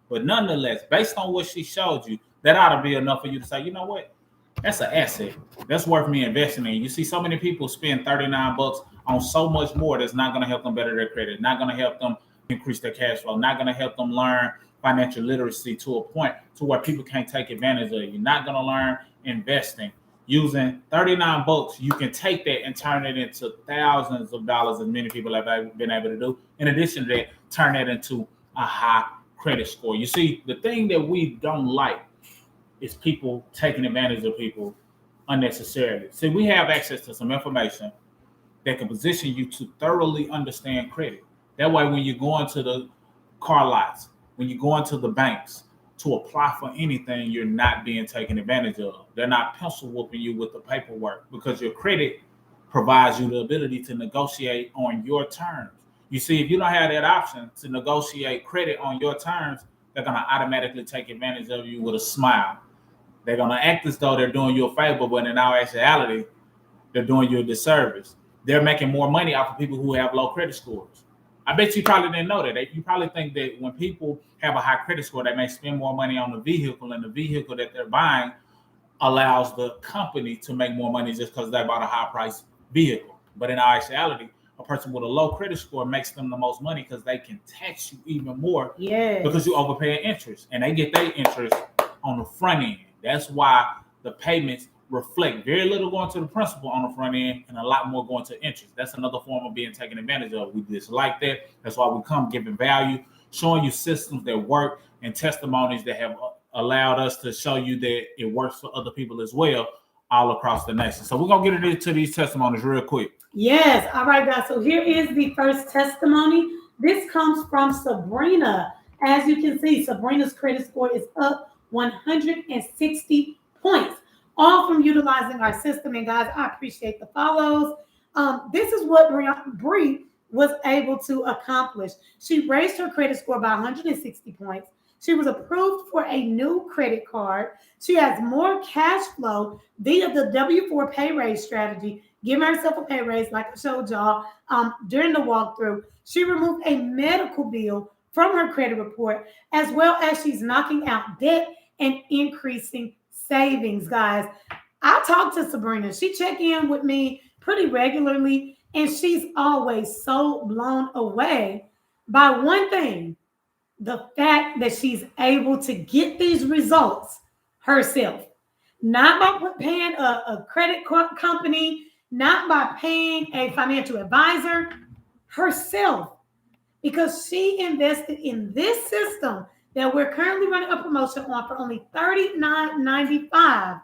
But nonetheless, based on what she showed you, that ought to be enough for you to say, you know what? That's an asset. That's worth me investing in. You see so many people spend $39 on so much more that's not going to help them better their credit, not going to help them increase their cash flow, not going to help them learn financial literacy to a point to where people can't take advantage of you. Not going to learn investing. Using $39, you can take that and turn it into thousands of dollars, as many people have been able to do. In addition to that, turn that into a high credit score. You see, the thing that we don't like is people taking advantage of people unnecessarily. See, we have access to some information that can position you to thoroughly understand credit. That way, when you go into the car lots, when you go into the banks to apply for anything, you're not being taken advantage of. They're not pencil whooping you with the paperwork because your credit provides you the ability to negotiate on your terms. You see, if you don't have that option to negotiate credit on your terms, they're going to automatically take advantage of you with a smile. They're going to act as though they're doing you a favor, but in our actuality, they're doing you a disservice. They're making more money off of people who have low credit scores. I bet you probably didn't know that. You probably think that when people have a high credit score, they may spend more money on the vehicle, and the vehicle that they're buying allows the company to make more money just because they bought a high-priced vehicle. But in our actuality, a person with a low credit score makes them the most money because they can tax you even more because you overpay interest, and they get their interest on the front end. That's why the payments reflect very little going to the principal on the front end and a lot more going to interest. That's another form of being taken advantage of. We dislike that. That's why we come giving value, showing you systems that work and testimonies that have allowed us to show you that it works for other people as well all across the nation. So we're going to get into these testimonies real quick. Yes. All right, guys. So here is the first testimony. This comes from Sabrina. As you can see, Sabrina's credit score is up 160 points, all from utilizing our system. And guys, I appreciate the follows. This is what Bree was able to accomplish. She raised her credit score by 160 points. She was approved for a new credit card. She has more cash flow via the W-4 pay raise strategy, giving herself a pay raise like I showed y'all during the walkthrough. She removed a medical bill from her credit report, as well as she's knocking out debt and increasing savings, guys. I talk to Sabrina. She check in with me pretty regularly, and she's always so blown away by one thing, the fact that she's able to get these results herself, not by paying a credit company, not by paying a financial advisor, herself, because she invested in this system that we're currently running a promotion on for only $39.95,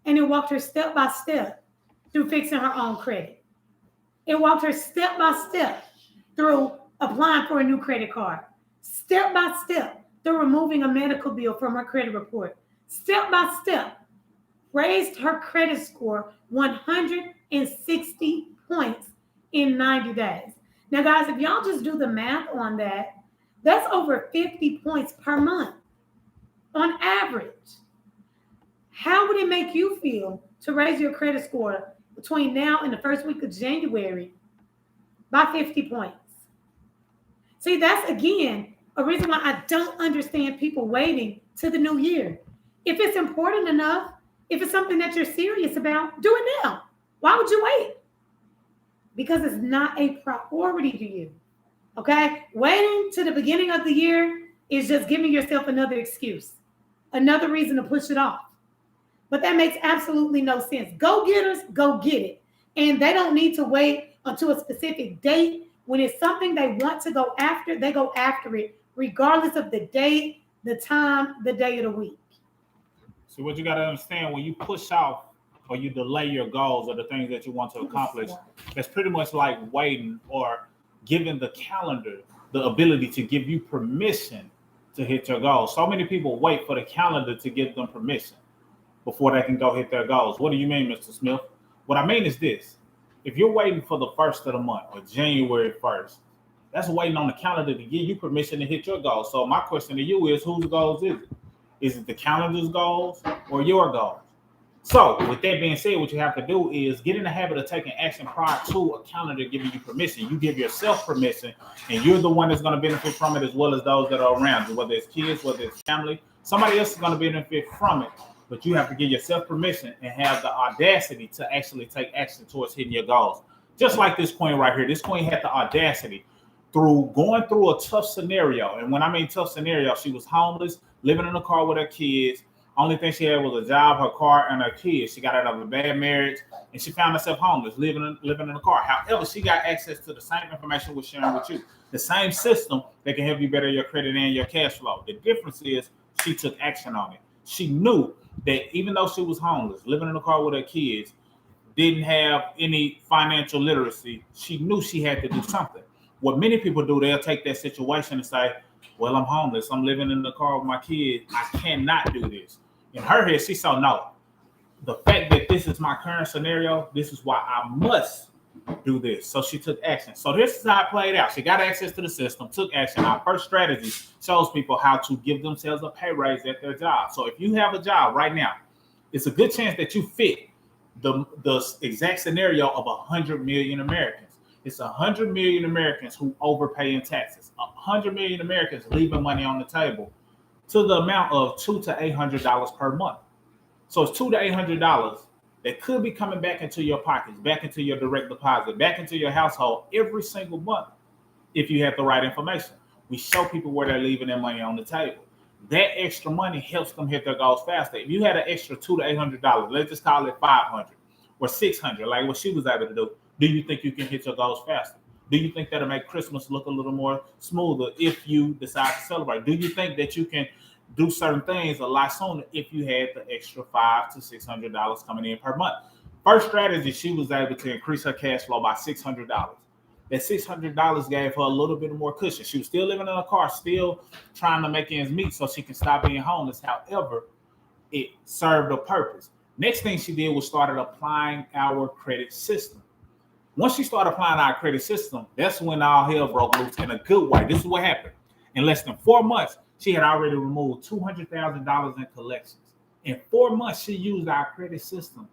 and it walked her step by step through fixing her own credit. It walked her step by step through applying for a new credit card, step by step through removing a medical bill from her credit report, step by step raised her credit score 160 points in 90 days. Now, guys, if y'all just do the math on that, that's over 50 points per month on average. How would it make you feel to raise your credit score between now and the first week of January by 50 points? See, that's, again, a reason why I don't understand people waiting to the new year. If it's important enough, if it's something that you're serious about, do it now. Why would you wait? Because it's not a priority to you, okay? Waiting to the beginning of the year is just giving yourself another excuse, another reason to push it off. But that makes absolutely no sense. Go-getters, go get it. And they don't need to wait until a specific date. When it's something they want to go after, they go after it, regardless of the date, the time, the day of the week. So what you got to understand, when you push off or you delay your goals or the things that you want to accomplish, that's pretty much like waiting or giving the calendar the ability to give you permission to hit your goals. So many people wait for the calendar to give them permission before they can go hit their goals. What do you mean, Mr. Smith? What I mean is this. If you're waiting for the first of the month or January 1st, that's waiting on the calendar to give you permission to hit your goals. So my question to you is, whose goals is it? Is it the calendar's goals or your goals? So, with that being said, what you have to do is get in the habit of taking action prior to a calendar giving you permission. You give yourself permission, and you're the one that's going to benefit from it as well as those that are around you, whether it's kids, whether it's family. Somebody else is going to benefit from it, but you have to give yourself permission and have the audacity to actually take action towards hitting your goals. Just like this queen right here. This queen had the audacity through going through a tough scenario. And when I mean tough scenario, she was homeless, living in a car with her kids. Only thing she had was a job, her car, and her kids. She got out of a bad marriage, and she found herself homeless, living in a car. However, she got access to the same information we're sharing with you, the same system that can help you better your credit and your cash flow. The difference is she took action on it. She knew that even though she was homeless, living in a car with her kids, didn't have any financial literacy, she knew she had to do something. What many people do, they'll take that situation and say, well, I'm homeless. I'm living in the car with my kids. I cannot do this. In her head, she saw, no, the fact that this is my current scenario, this is why I must do this. So she took action. So this is how it played out. She got access to the system, took action. Our first strategy shows people how to give themselves a pay raise at their job. So if you have a job right now, it's a good chance that you fit the exact scenario of 100 million Americans. It's 100 million Americans who overpay in taxes. 100 million Americans leaving money on the table to the amount of $200 to $800 per month. So it's $200 to $800 that could be coming back into your pockets, back into your direct deposit, back into your household every single month if you have the right information. We show people where they're leaving their money on the table. That extra money helps them hit their goals faster. If you had an extra $200 to $800, let's just call it $500 or $600, like what she was able to do you think you can hit your goals faster? Do you think that'll make Christmas look a little more smoother if you decide to celebrate? Do you think that you can do certain things a lot sooner if you had the extra $500 to $600 coming in per month? First strategy, she was able to increase her cash flow by $600. That $600 gave her a little bit more cushion. She was still living in a car, still trying to make ends meet so she can stop being homeless. However, it served a purpose. Next thing she did was started applying our credit system. Once she started applying our credit system, that's when all hell broke loose in a good way. This is what happened. In less than 4 months, she had already removed $200,000 in collections. In 4 months, she used our credit system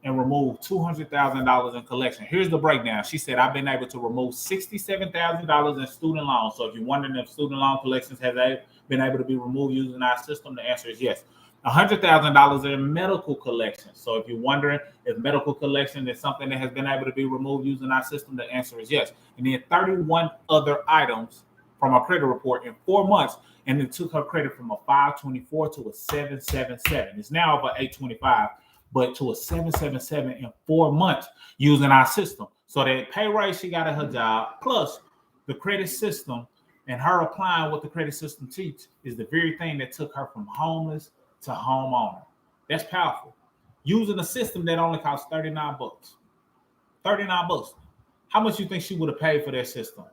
and removed $200,000 in collection. Here's the breakdown. She said, I've been able to remove $67,000 in student loans. So if you're wondering if student loan collections have been able to be removed using our system, the answer is yes. $100,000 in medical collections. So if you're wondering if medical collection is something that has been able to be removed using our system, the answer is yes. And then 31 other items from our credit report in 4 months, and it took her credit from a 524 to a 777. It's now over 825, but to a 777 in 4 months using our system. So that pay raise she got at her job, plus the credit system, and her applying what the credit system teaches is the very thing that took her from homeless to homeowner. That's powerful. Using a system that only costs $39. $39. How much you think she would have paid for that system?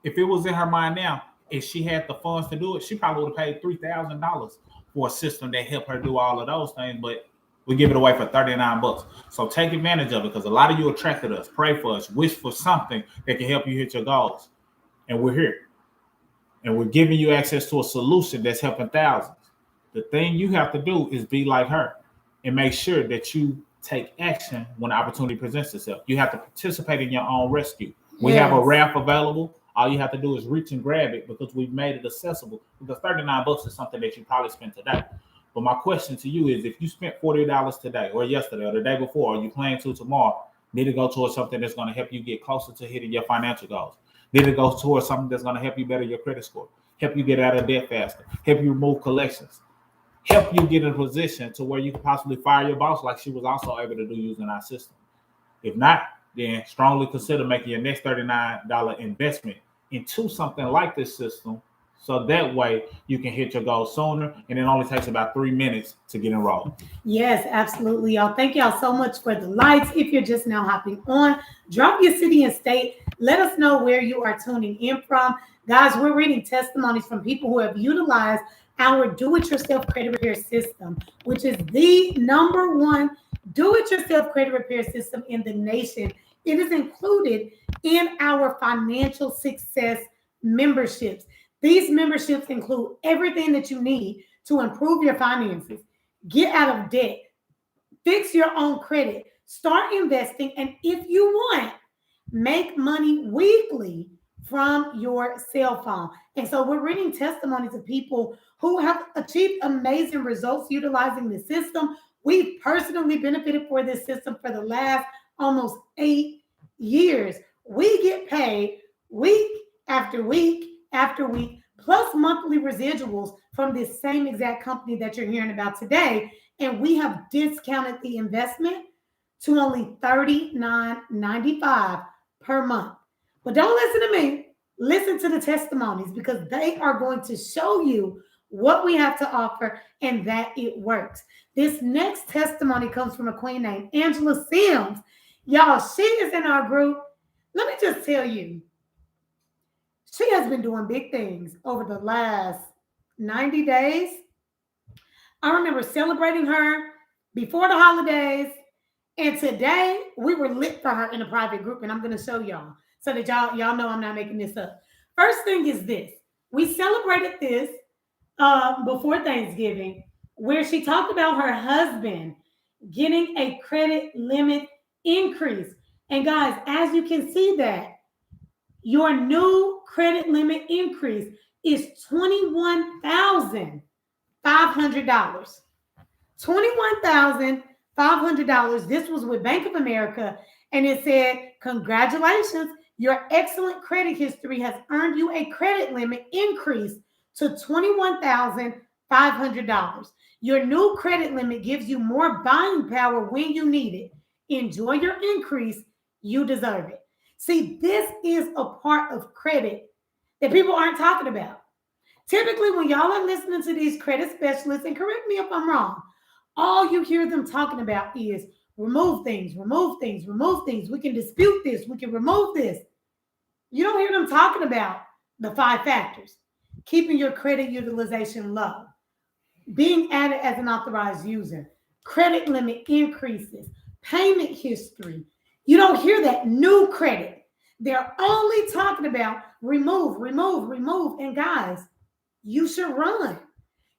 If it was in her mind now, if she had the funds to do it, she probably would have paid $3,000 for a system that helped her do all of those things, but we give it away for $39. So take advantage of it, because a lot of you attracted us, pray for us, wish for something that can help you hit your goals. And we're here. And we're giving you access to a solution that's helping thousands. The thing you have to do is be like her and make sure that you take action when the opportunity presents itself. You have to participate in your own rescue. We have a raft available. All you have to do is reach and grab it, because we've made it accessible. Because $39 is something that you probably spent today. But my question to you is, if you spent $40 today or yesterday or the day before, or you plan to tomorrow, need to go towards something that's going to help you get closer to hitting your financial goals. Need to go towards something that's going to help you better your credit score, help you get out of debt faster, help you remove collections, help you get in a position to where you can possibly fire your boss like she was also able to do using our system. If not, then strongly consider making your next $39 investment into something like this system, so that way you can hit your goal sooner, and it only takes about 3 minutes to get enrolled. Yes, absolutely, y'all. Thank y'all so much for the likes. If you're just now hopping on, drop your city and state. Let us know where you are tuning in from. Guys, we're reading testimonies from people who have utilized our do-it-yourself credit repair system, which is the number one do-it-yourself credit repair system in the nation. It is included in our financial success memberships. These memberships include everything that you need to improve your finances, get out of debt, Fix your own credit. Start investing. And if you want, make money weekly from your cell phone. And so we're reading testimonies of people who have achieved amazing results utilizing the system. We've personally benefited for this system for the last almost 8 years. We get paid week after week after week, plus monthly residuals from this same exact company that you're hearing about today. And we have discounted the investment to only $39.95 per month. But don't listen to me. Listen to the testimonies, because they are going to show you what we have to offer and that it works. This next testimony comes from a queen named Angela Sims. Y'all, she is in our group. Let me just tell you, she has been doing big things over the last 90 days. I remember celebrating her before the holidays. And today we were lit for her in a private group. And I'm going to show y'all so that y'all know I'm not making this up. First thing is this. We celebrated this before Thanksgiving, where she talked about her husband getting a credit limit increase. And guys, as you can see that, your new credit limit increase is $21,500. $21,500. This was with Bank of America, and it said, congratulations, your excellent credit history has earned you a credit limit increase to $21,500. Your new credit limit gives you more buying power when you need it. Enjoy your increase. You deserve it. See, this is a part of credit that people aren't talking about. Typically, when y'all are listening to these credit specialists, and correct me if I'm wrong, all you hear them talking about is remove things, remove things, remove things. We can dispute this. We can remove this. You don't hear them talking about the 5 factors. Keeping your credit utilization low, being added as an authorized user, credit limit increases, payment history. You don't hear that new credit. They're only talking about remove, remove, remove. And guys, you should run.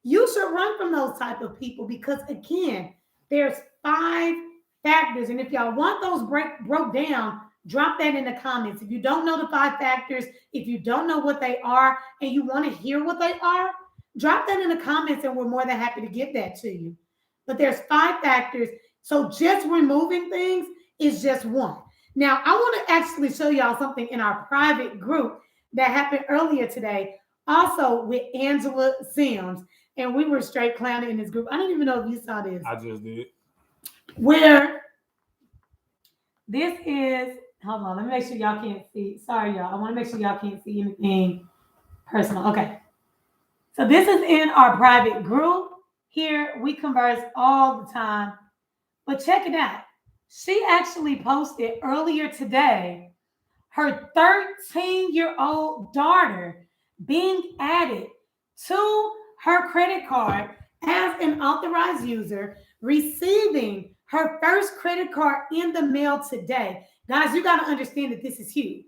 You should run from those type of people, because again, there's 5 factors. And if y'all want those broke down, drop that in the comments. If you don't know the 5 factors, if you don't know what they are and you want to hear what they are, drop that in the comments and we're more than happy to give that to you. But there's 5 factors. So just removing things is just one. Now, I want to actually show y'all something in our private group that happened earlier today, also with Angela Sims. And we were straight clowning in this group. I don't even know if you saw this. I just did. Where this is, hold on, let me make sure y'all can't see. Sorry, y'all. I want to make sure y'all can't see anything personal. Okay. So this is in our private group. Here, we converse all the time. But check it out. She actually posted earlier today her 13-year-old daughter being added to her credit card as an authorized user, receiving her first credit card in the mail today. Guys, you got to understand that this is huge.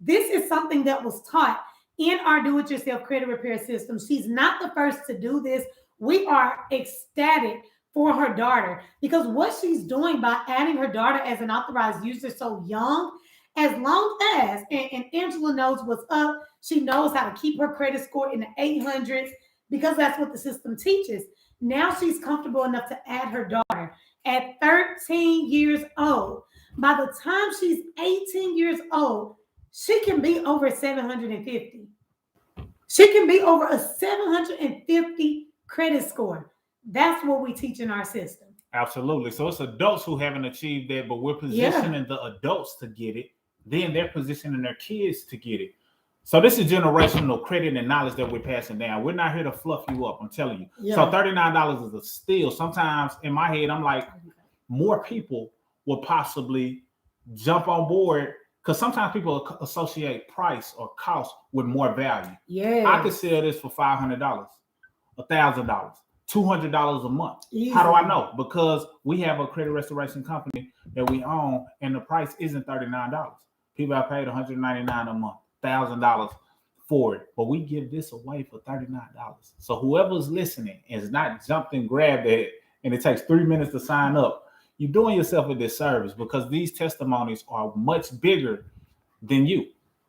This is something that was taught in our do-it-yourself credit repair system. She's not the first to do this. We are ecstatic for her daughter, because what she's doing by adding her daughter as an authorized user so young, as long as, and Angela knows what's up, she knows how to keep her credit score in the 800s, because that's what the system teaches. Now she's comfortable enough to add her daughter at 13 years old. By the time she's 18 years old, she can be over 750. She can be over a 750 credit score. That's what we teach in our system. Absolutely. So it's adults who haven't achieved that, but we're positioning the adults to get it. Then they're positioning their kids to get it. So this is generational credit and knowledge that we're passing down. We're not here to fluff you up. I'm telling you. Yeah. So $39 is a steal. Sometimes in my head, I'm like, more people will possibly jump on board, because sometimes people associate price or cost with more value. Yeah, I could sell this for $500, $1,000, $200 a month. Easy. How do I know? Because we have a credit restoration company that we own, and the price isn't $39. People have paid $199 a month, $1,000 for it, but we give this away for $39. So whoever's listening is not jumped and grabbed it, and it takes 3 minutes to sign up. you're doing yourself a disservice because these testimonies are much bigger than you.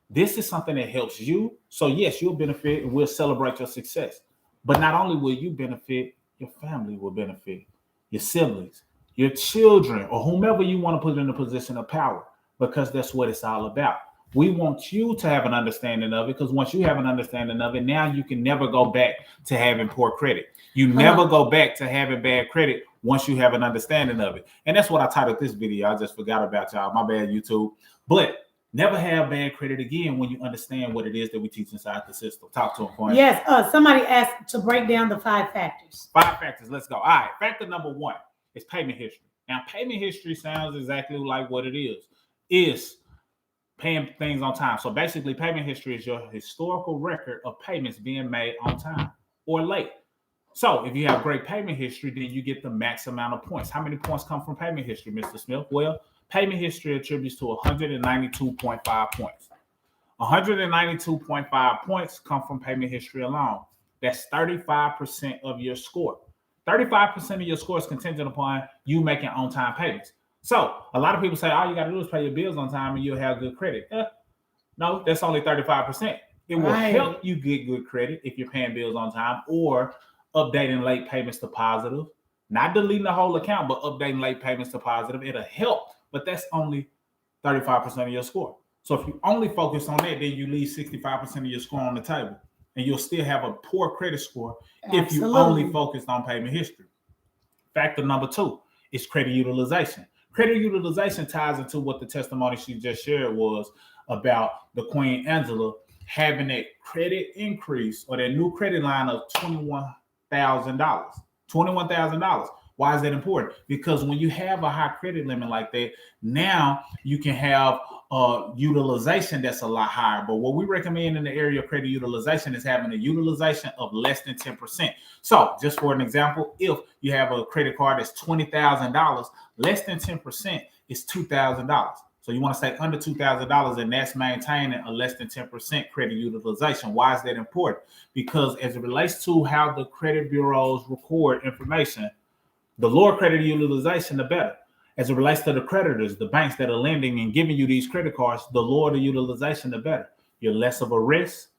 This is something that helps you. So yes, you'll benefit and we'll celebrate your success. But not only will you benefit, your family will benefit, your siblings, your children, or whomever you want to put in a position of power, because that's what it's all about. We want you to have an understanding of it, because once you have an understanding of it, now you can never go back to having poor credit. You never go back to having bad credit once you have an understanding of it. And that's what I titled this video. I just forgot about y'all. My bad, YouTube. But never have bad credit again when you understand what it is that we teach inside the system. Talk to them, Coin. Yes, somebody asked to break down the 5 factors. 5 factors. Let's go. All right. Factor number 1 is payment history. Now, payment history sounds exactly like what it is. It's paying things on time. So basically, payment history is your historical record of payments being made on time or late. So if you have great payment history, then you get the max amount of points. How many points come from payment history, Mr. Smith? Well, payment history attributes to 192.5 points. 192.5 points come from payment history alone. That's 35% of your score. 35% of your score is contingent upon you making on-time payments. So a lot of people say, all you got to do is pay your bills on time and you'll have good credit. No, that's only 35%. It will help you get good credit if you're paying bills on time or updating late payments to positive. Not deleting the whole account, but updating late payments to positive. It'll help, but that's only 35% of your score. So if you only focus on that, then you leave 65% of your score on the table. And you'll still have a poor credit score if you only focused on payment history. Factor number 2 is credit utilization. Credit utilization ties into what the testimony she just shared was about the Queen Angela having that credit increase or that new credit line of $21,000. $21,000. Why is that important? Because when you have a high credit limit like that, now you can have utilization that's a lot higher. But what we recommend in the area of credit utilization is having a utilization of less than 10%. So just for an example, if you have a credit card that's $20,000, less than 10% is $2,000. So you want to stay under $2,000, and that's maintaining a less than 10% credit utilization. Why is that important? Because as it relates to how the credit bureaus record information, the lower credit utilization, the better. As it relates to the creditors, the banks that are lending and giving you these credit cards, the lower the utilization, the better. You're less of a risk.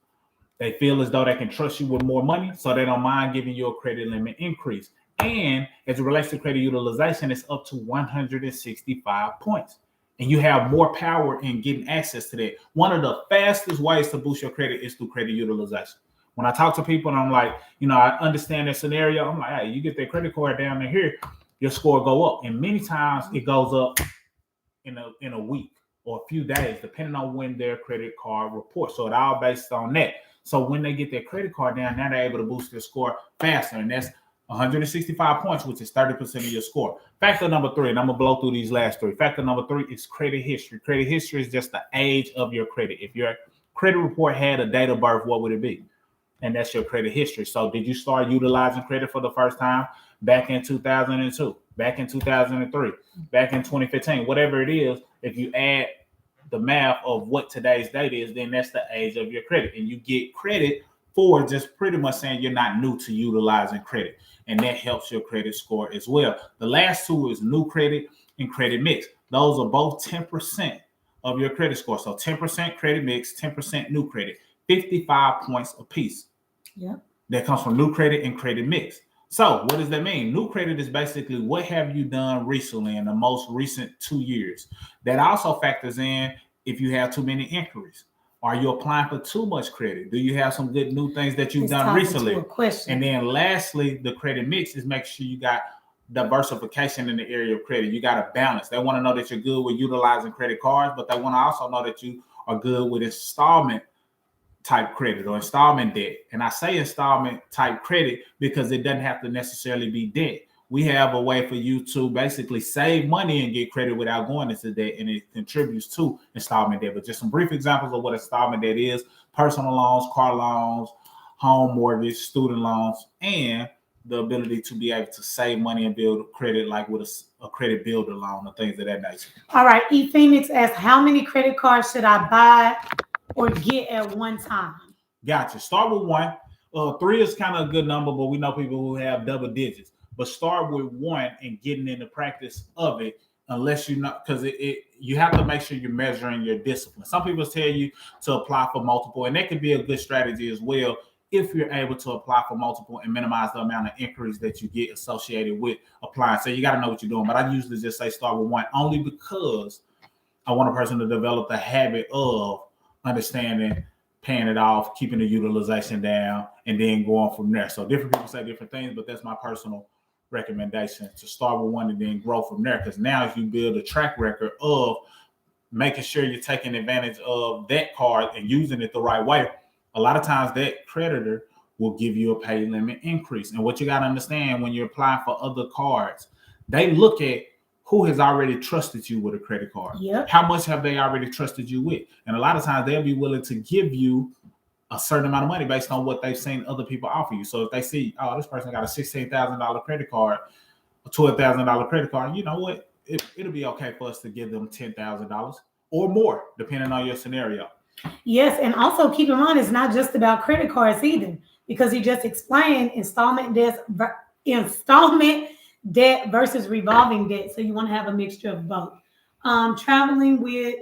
They feel as though they can trust you with more money, so they don't mind giving you a credit limit increase. And as it relates to credit utilization, it's up to 165 points. And you have more power in getting access to that. One of the fastest ways to boost your credit is through credit utilization. When I talk to people and I'm like, I understand their scenario. I'm like, hey, you get that credit card down here, your score go up. And many times it goes up in a week or a few days, depending on when their credit card reports. So it all based on that. So when they get their credit card down, now they're able to boost their score faster. And that's 165 points, which is 30% of your score. Factor number 3, and I'm going to blow through these last 3. Factor number 3 is credit history. Credit history is just the age of your credit. If your credit report had a date of birth, what would it be? And that's your credit history. So did you start utilizing credit for the first time back in 2002, back in 2003, back in 2015, whatever it is? If you add the math of what today's date is, then that's the age of your credit. And you get credit for just pretty much saying you're not new to utilizing credit. And that helps your credit score as well. The last 2 is new credit and credit mix. Those are both 10% of your credit score. So 10% credit mix, 10% new credit, 55 points apiece. Yeah. That comes from new credit and credit mix. So what does that mean? New credit is basically what have you done recently in the most recent 2 years. That also factors in if you have too many inquiries. Are you applying for too much credit? Do you have some good new things that you've done recently? And then lastly, the credit mix is make sure you got diversification in the area of credit. You got a balance. They want to know that you're good with utilizing credit cards, but they want to also know that you are good with installment type credit or installment debt. And I say installment type credit because it doesn't have to necessarily be debt. We have a way for you to basically save money and get credit without going into debt, and it contributes to installment debt. But just some brief examples of what installment debt is: personal loans, car loans, home mortgage, student loans, and the ability to be able to save money and build credit like with a credit builder loan or things of that nature. All right. E. Phoenix asks, how many credit cards should I buy or get at one time? Gotcha. Start with 1. 3 is kind of a good number, but we know people who have double digits. but start with one and getting in the practice of it. Unless you know, because you have to make sure you're measuring your discipline. Some people tell you to apply for multiple, and that could be a good strategy as well if you're able to apply for multiple and minimize the amount of inquiries that you get associated with applying. So you got to know what you're doing. But I usually just say start with one, only because I want a person to develop the habit of understanding, paying it off, keeping the utilization down, and then going from there. So different people say different things, but that's my personal recommendation, to start with one and then grow from there. Because now if you build a track record of making sure you're taking advantage of that card and using it the right way, a lot of times that creditor will give you a pay limit increase. And what you got to understand when you're applying for other cards, they look at who has already trusted you with a credit card. Yep. How much have they already trusted you with? And a lot of times they'll be willing to give you a certain amount of money based on what they've seen other people offer you. So if they see, oh, this person got a $16,000 credit card, a $12,000 credit card, you know what? It'll be okay for us to give them $10,000 or more, depending on your scenario. Yes, and also keep in mind, it's not just about credit cards either, because he just explained installment debt versus revolving debt. So you want to have a mixture of both. Traveling with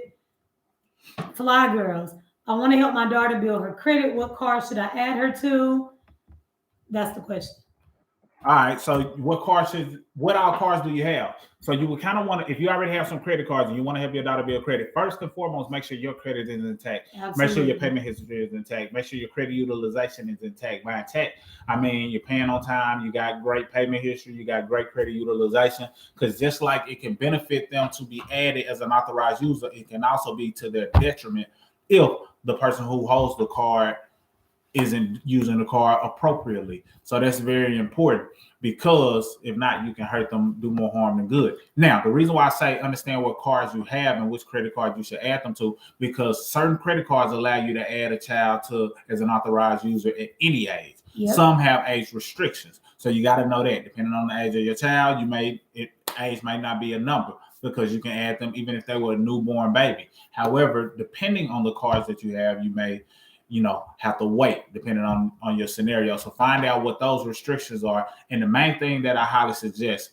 Fly Girls. I want to help my daughter build her credit. What card should I add her to? That's the question. All right. So what all cards do you have? So you would kind of want to, if you already have some credit cards and you want to help your daughter build credit, first and foremost, make sure your credit is intact. Absolutely. Make sure your payment history is intact. Make sure your credit utilization is intact. By intact, I mean you're paying on time, you got great payment history, you got great credit utilization. Because just like it can benefit them to be added as an authorized user, it can also be to their detriment if the person who holds the card isn't using the card appropriately. So that's very important, because if not, you can hurt them, do more harm than good. Now, the reason why I say understand what cards you have and which credit card you should add them to, because certain credit cards allow you to add a child to as an authorized user at any age. Yep. Some have age restrictions. So you got to know that depending on the age of your child, age may not be a number, because you can add them even if they were a newborn baby. However, depending on the cards that you have, you may have to wait depending on your scenario. So find out what those restrictions are. And the main thing that I highly suggest,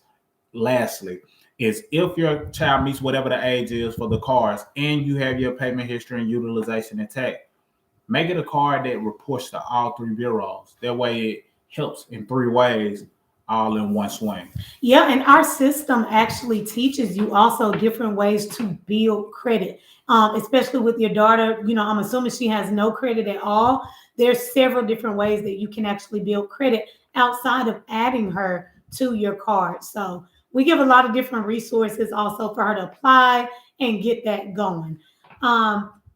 lastly, is if your child meets whatever the age is for the cards and you have your payment history and utilization intact, make it a card that reports to all three bureaus. That way it helps in three ways, all in one swing. Yeah, and our system actually teaches you also different ways to build credit. Especially with your daughter, I'm assuming she has no credit at all. There's several different ways that you can actually build credit outside of adding her to your card. So we give a lot of different resources also for her to apply and get that going.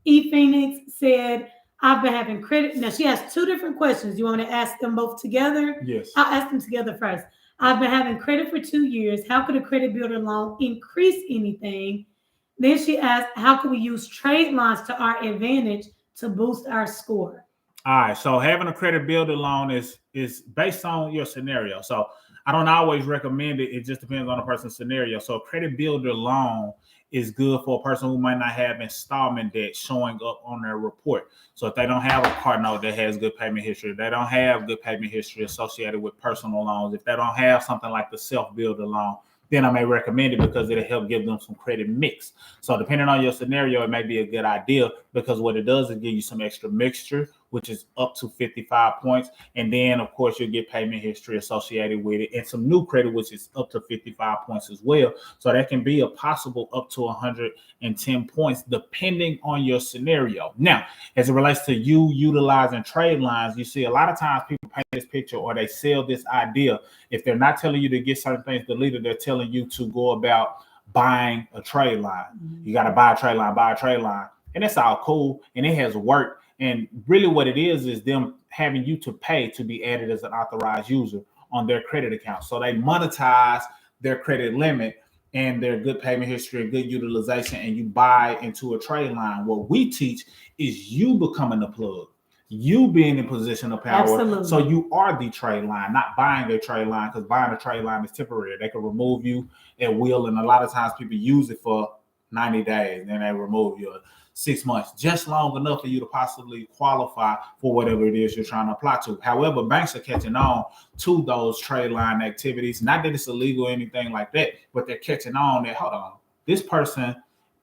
E Phoenix said, I've been having credit. Now she has two different questions. You want me to ask them both together? Yes. I'll ask them together first. I've been having credit for 2 years. How could a credit builder loan increase anything? Then she asked, how can we use trade lines to our advantage to boost our score? All right. So having a credit builder loan is based on your scenario. So I don't always recommend it. It just depends on the person's scenario. So a credit builder loan is good for a person who might not have installment debt showing up on their report. So if they don't have a card note that has good payment history, they don't have good payment history associated with personal loans, if they don't have something like the self-builder loan, then I may recommend it because it'll help give them some credit mix. So depending on your scenario, it may be a good idea, because what it does is give you some extra mixture, which is up to 55 points. And then, of course, you'll get payment history associated with it and some new credit, which is up to 55 points as well. So that can be a possible up to 110 points, depending on your scenario. Now, as it relates to you utilizing trade lines, you see a lot of times people paint this picture or they sell this idea. If they're not telling you to get certain things deleted, they're telling you to go about buying a trade line. Mm-hmm. You got to buy a trade line. And that's all cool. And it has worked. And really what it is them having you to pay to be added as an authorized user on their credit account. So they monetize their credit limit and their good payment history and good utilization, and you buy into a trade line. What we teach is you becoming the plug, you being in position of power. Absolutely. So you are the trade line, not buying a trade line, because buying a trade line is temporary. They can remove you at will, and a lot of times people use it for 90 days, then they remove you. 6 months, just long enough for you to possibly qualify for whatever it is you're trying to apply to. However, banks are catching on to those trade line activities. Not that it's illegal or anything like that, but they're catching on that, hold on, this person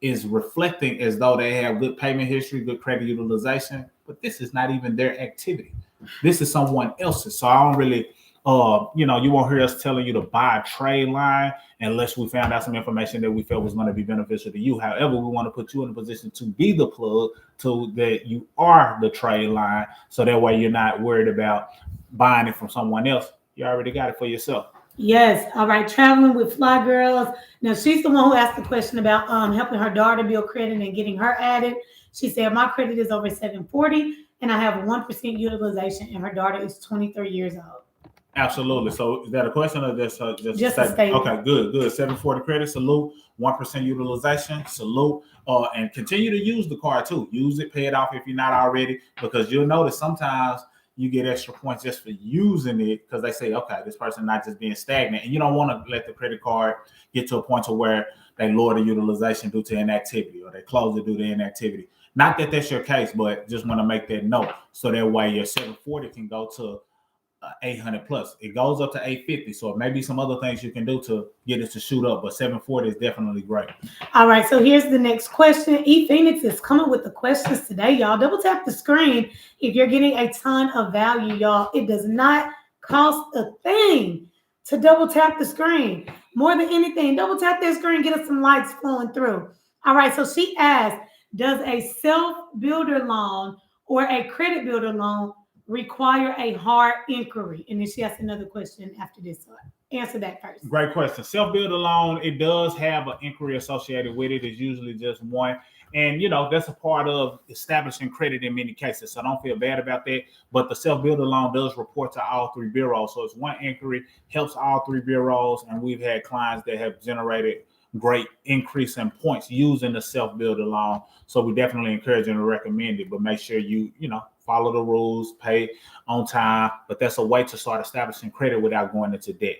is reflecting as though they have good payment history, good credit utilization, but this is not even their activity. This is someone else's. So I don't really, you won't hear us telling you to buy a trade line unless we found out some information that we felt was going to be beneficial to you. However, we want to put you in a position to be the plug to that you are the trade line. So that way you're not worried about buying it from someone else. You already got it for yourself. Yes. All right. Traveling with Fly Girls. Now, she's the one who asked the question about helping her daughter build credit and getting her added. She said, my credit is over 740 and I have 1% utilization and her daughter is 23 years old. Absolutely. So is that a question or just a statement? Okay, good. 740 credit, salute. 1% utilization, salute. And continue to use the card too. Use it, pay it off if you're not already, because you'll notice sometimes you get extra points just for using it because they say, okay, this person not just being stagnant. And you don't want to let the credit card get to a point to where they lower the utilization due to inactivity or they close it due to inactivity. Not that that's your case, but just want to make that note. So that way your 740 can go to 800 plus. It goes up to 850. So it may be some other things you can do to get it to shoot up, but 740 is definitely great. All right. So here's the next question. E Phoenix is coming with the questions today, y'all. Double tap the screen if you're getting a ton of value, y'all. It does not cost a thing to double tap the screen. More than anything, double tap that screen, get us some lights flowing through. All right. So she asked, does a self-builder loan or a credit builder loan require a hard inquiry? And then she asked another question after this. So answer that first. Great question. Self-builder loan, it does have an inquiry associated with it. It's usually just one. And, that's a part of establishing credit in many cases. So don't feel bad about that. But the self-builder loan does report to all three bureaus. So it's one inquiry, helps all three bureaus. And we've had clients that have generated great increase in points using the self-builder loan. So we definitely encourage and recommend it, but make sure you follow the rules, pay on time. But that's a way to start establishing credit without going into debt.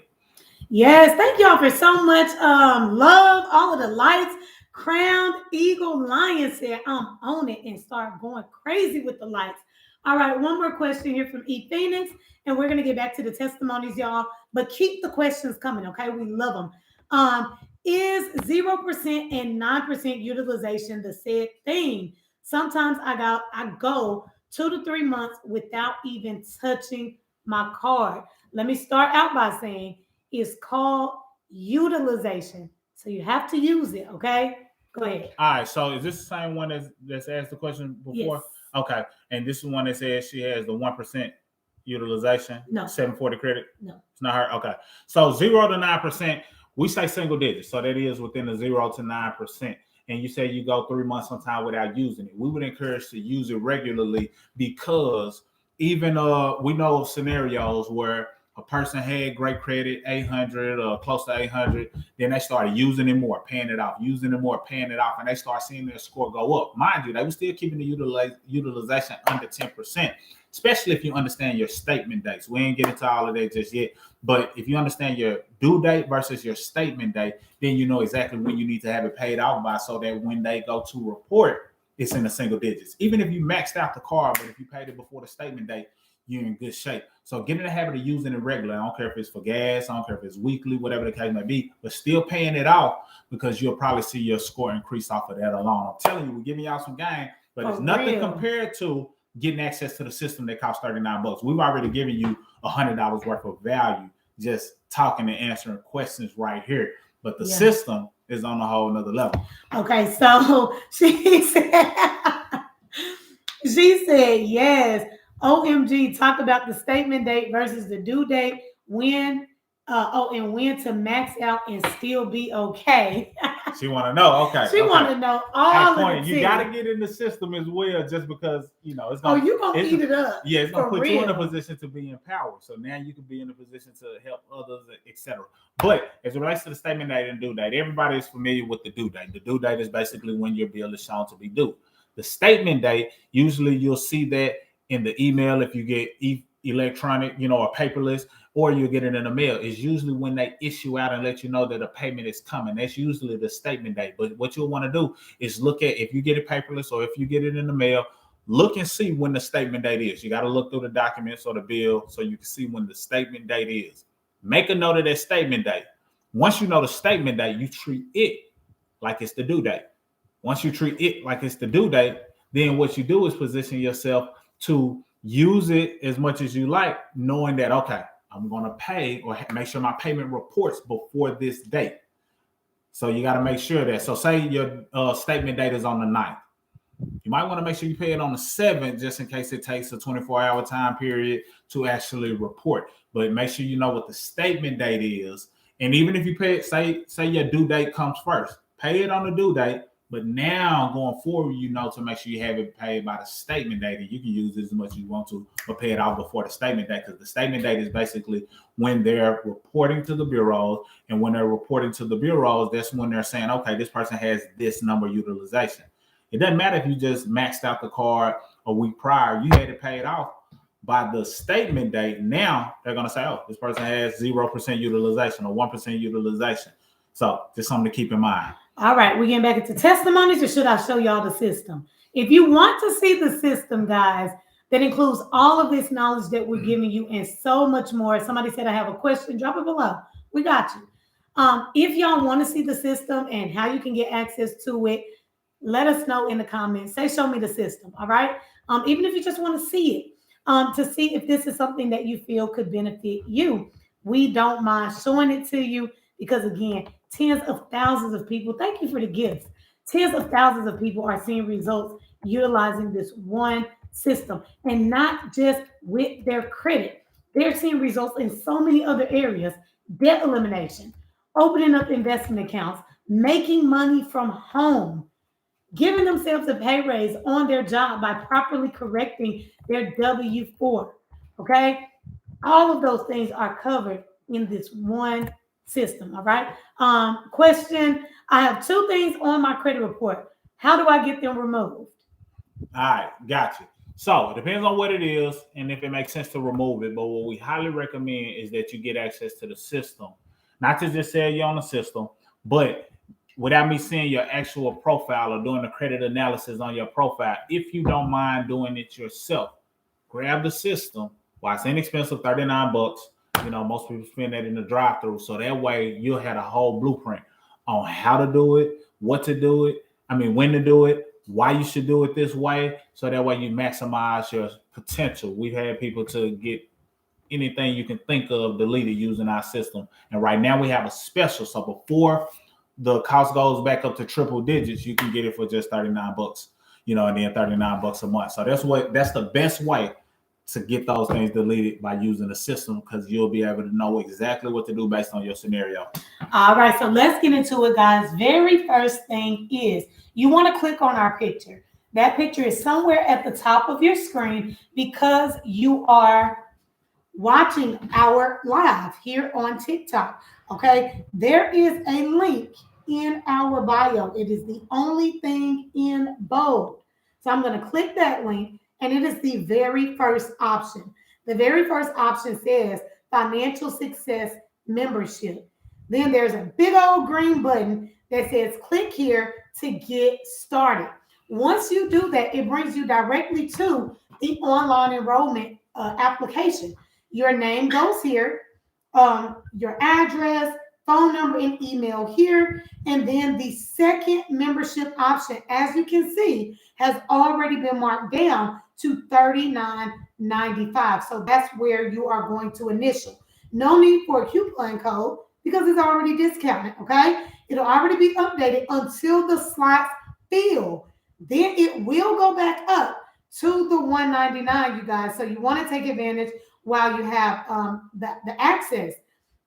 Yes, thank y'all for so much love. All of the lights. Crowned Eagle Lion said, I'm on it, and start going crazy with the lights. All right, one more question here from E Phoenix, and we're going to get back to the testimonies, y'all. But keep the questions coming, okay? We love them. Is 0% and 9% utilization the said thing? Sometimes I go 2 to 3 months without even touching my card. Let me start out by saying it's called utilization. So you have to use it, okay? Go ahead. All right, so is this the same one that's asked the question before? Yes. Okay, and this is one that says she has the 1% utilization? No. 740 credit? No. It's not her? Okay. So 0 to 9%, we say single digits. So that is within the 0 to 9%. And you say you go 3 months sometime without using it. We would encourage to use it regularly because even we know of scenarios where a person had great credit, 800 or close to 800, then they started using it more, paying it off, and they start seeing their score go up. Mind you, they were still keeping the utilization under 10%, especially if you understand your statement dates. We ain't get into all of that just yet, but if you understand your due date versus your statement date, then you know exactly when you need to have it paid off by, so that when they go to report, it's in the single digits. Even if you maxed out the card, but if you paid it before the statement date, you're in good shape. So get in the habit of using it regularly. I don't care if it's for gas, I don't care if it's weekly, whatever the case may be, but still paying it off, because you'll probably see your score increase off of that alone. I'm telling you, we're giving y'all some game, but it's nothing compared to getting access to the system that costs $39. We've already given you $100 worth of value just talking and answering questions right here. But the system is on a whole nother level. Okay, so she said yes. OMG, talk about the statement date versus the due date, when to max out and still be okay. She want to know. Okay. She want to know all of it. You got to get in the system as well, just because, it's going to... you're going to eat it up. Yeah, it's going to put you in a position to be empowered. So now you can be in a position to help others, etc. But as it relates to the statement date and due date, everybody is familiar with the due date. The due date is basically when your bill is shown to be due. The statement date, usually you'll see that in the email if you get electronic, or paperless, or you get it in the mail. Is usually when they issue out and let you know that a payment is coming. That's usually the statement date. But what you'll want to do is look at, if you get it paperless or if you get it in the mail, look and see when the statement date is. You got to look through the documents or the bill so you can see when the statement date is. Make a note of that statement date. Once you know the statement date, you treat it like it's the due date. Once you treat it like it's the due date, then what you do is position yourself to use it as much as you like, knowing that, okay, I'm going to pay or make sure my payment reports before this date. So you got to make sure that. So say your statement date is on the 9th. You might want to make sure you pay it on the 7th, just in case it takes a 24-hour time period to actually report. But make sure you know what the statement date is. And even if you pay it, say your due date comes first, pay it on the due date. But now going forward, to make sure you have it paid by the statement date, and you can use it as much as you want to, but pay it out before the statement date, because the statement date is basically when they're reporting to the bureaus. And when they're reporting to the bureaus, that's when they're saying, okay, this person has this number utilization. It doesn't matter if you just maxed out the card a week prior. You had to pay it off by the statement date. Now they're going to say, oh, this person has 0% utilization or 1% utilization. So just something to keep in mind. All right, we're getting back into testimonies, or should I show y'all the system? If you want to see the system, guys, that includes all of this knowledge that we're giving you and so much more. Somebody said I have a question, drop it below. We got you. If y'all want to see the system and how you can get access to it, let us know in the comments. Say, show me the system, all right? Even if you just want to see it, to see if this is something that you feel could benefit you. We don't mind showing it to you because, again, tens of thousands of people, thank you for the gifts. Tens of thousands of people are seeing results utilizing this one system, and not just with their credit. They're seeing results in so many other areas: debt elimination, opening up investment accounts, making money from home, giving themselves a pay raise on their job by properly correcting their W-4. Okay? All of those things are covered in this one system. All right. Question. I have 2 things on my credit report. How do I get them removed? All right. Got you. So it depends on what it is and if it makes sense to remove it. But what we highly recommend is that you get access to the system, not to just say you're on the system, but without me seeing your actual profile or doing the credit analysis on your profile. If you don't mind doing it yourself, grab the system. Well, it's inexpensive, $39. Most people spend that in the drive-thru. So that way you'll have a whole blueprint on how to do it, what to do it. When to do it, why you should do it this way. So that way you maximize your potential. We've had people to get anything you can think of deleted using our system. And right now we have a special. So before the cost goes back up to triple digits, you can get it for just $39, and then $39 a month. So that's the best way to get those things deleted, by using the system, because you'll be able to know exactly what to do based on your scenario. All right, so let's get into it, guys. Very first thing is you want to click on our picture. That picture is somewhere at the top of your screen because you are watching our live here on TikTok. Okay, there is a link in our bio. It is the only thing in bold. So I'm going to click that link. And it is the very first option. The very first option says Financial Success Membership. Then there's a big old green button that says click here to get started. Once you do that, it brings you directly to the online enrollment application. Your name goes here, your address, phone number, and email here. And then the second membership option, as you can see, has already been marked down to $39.95. So that's where you are going to initial. No need for a coupon code because it's already discounted, okay? It'll already be updated until the slots fill. Then it will go back up to the $199, you guys. So you want to take advantage while you have the access.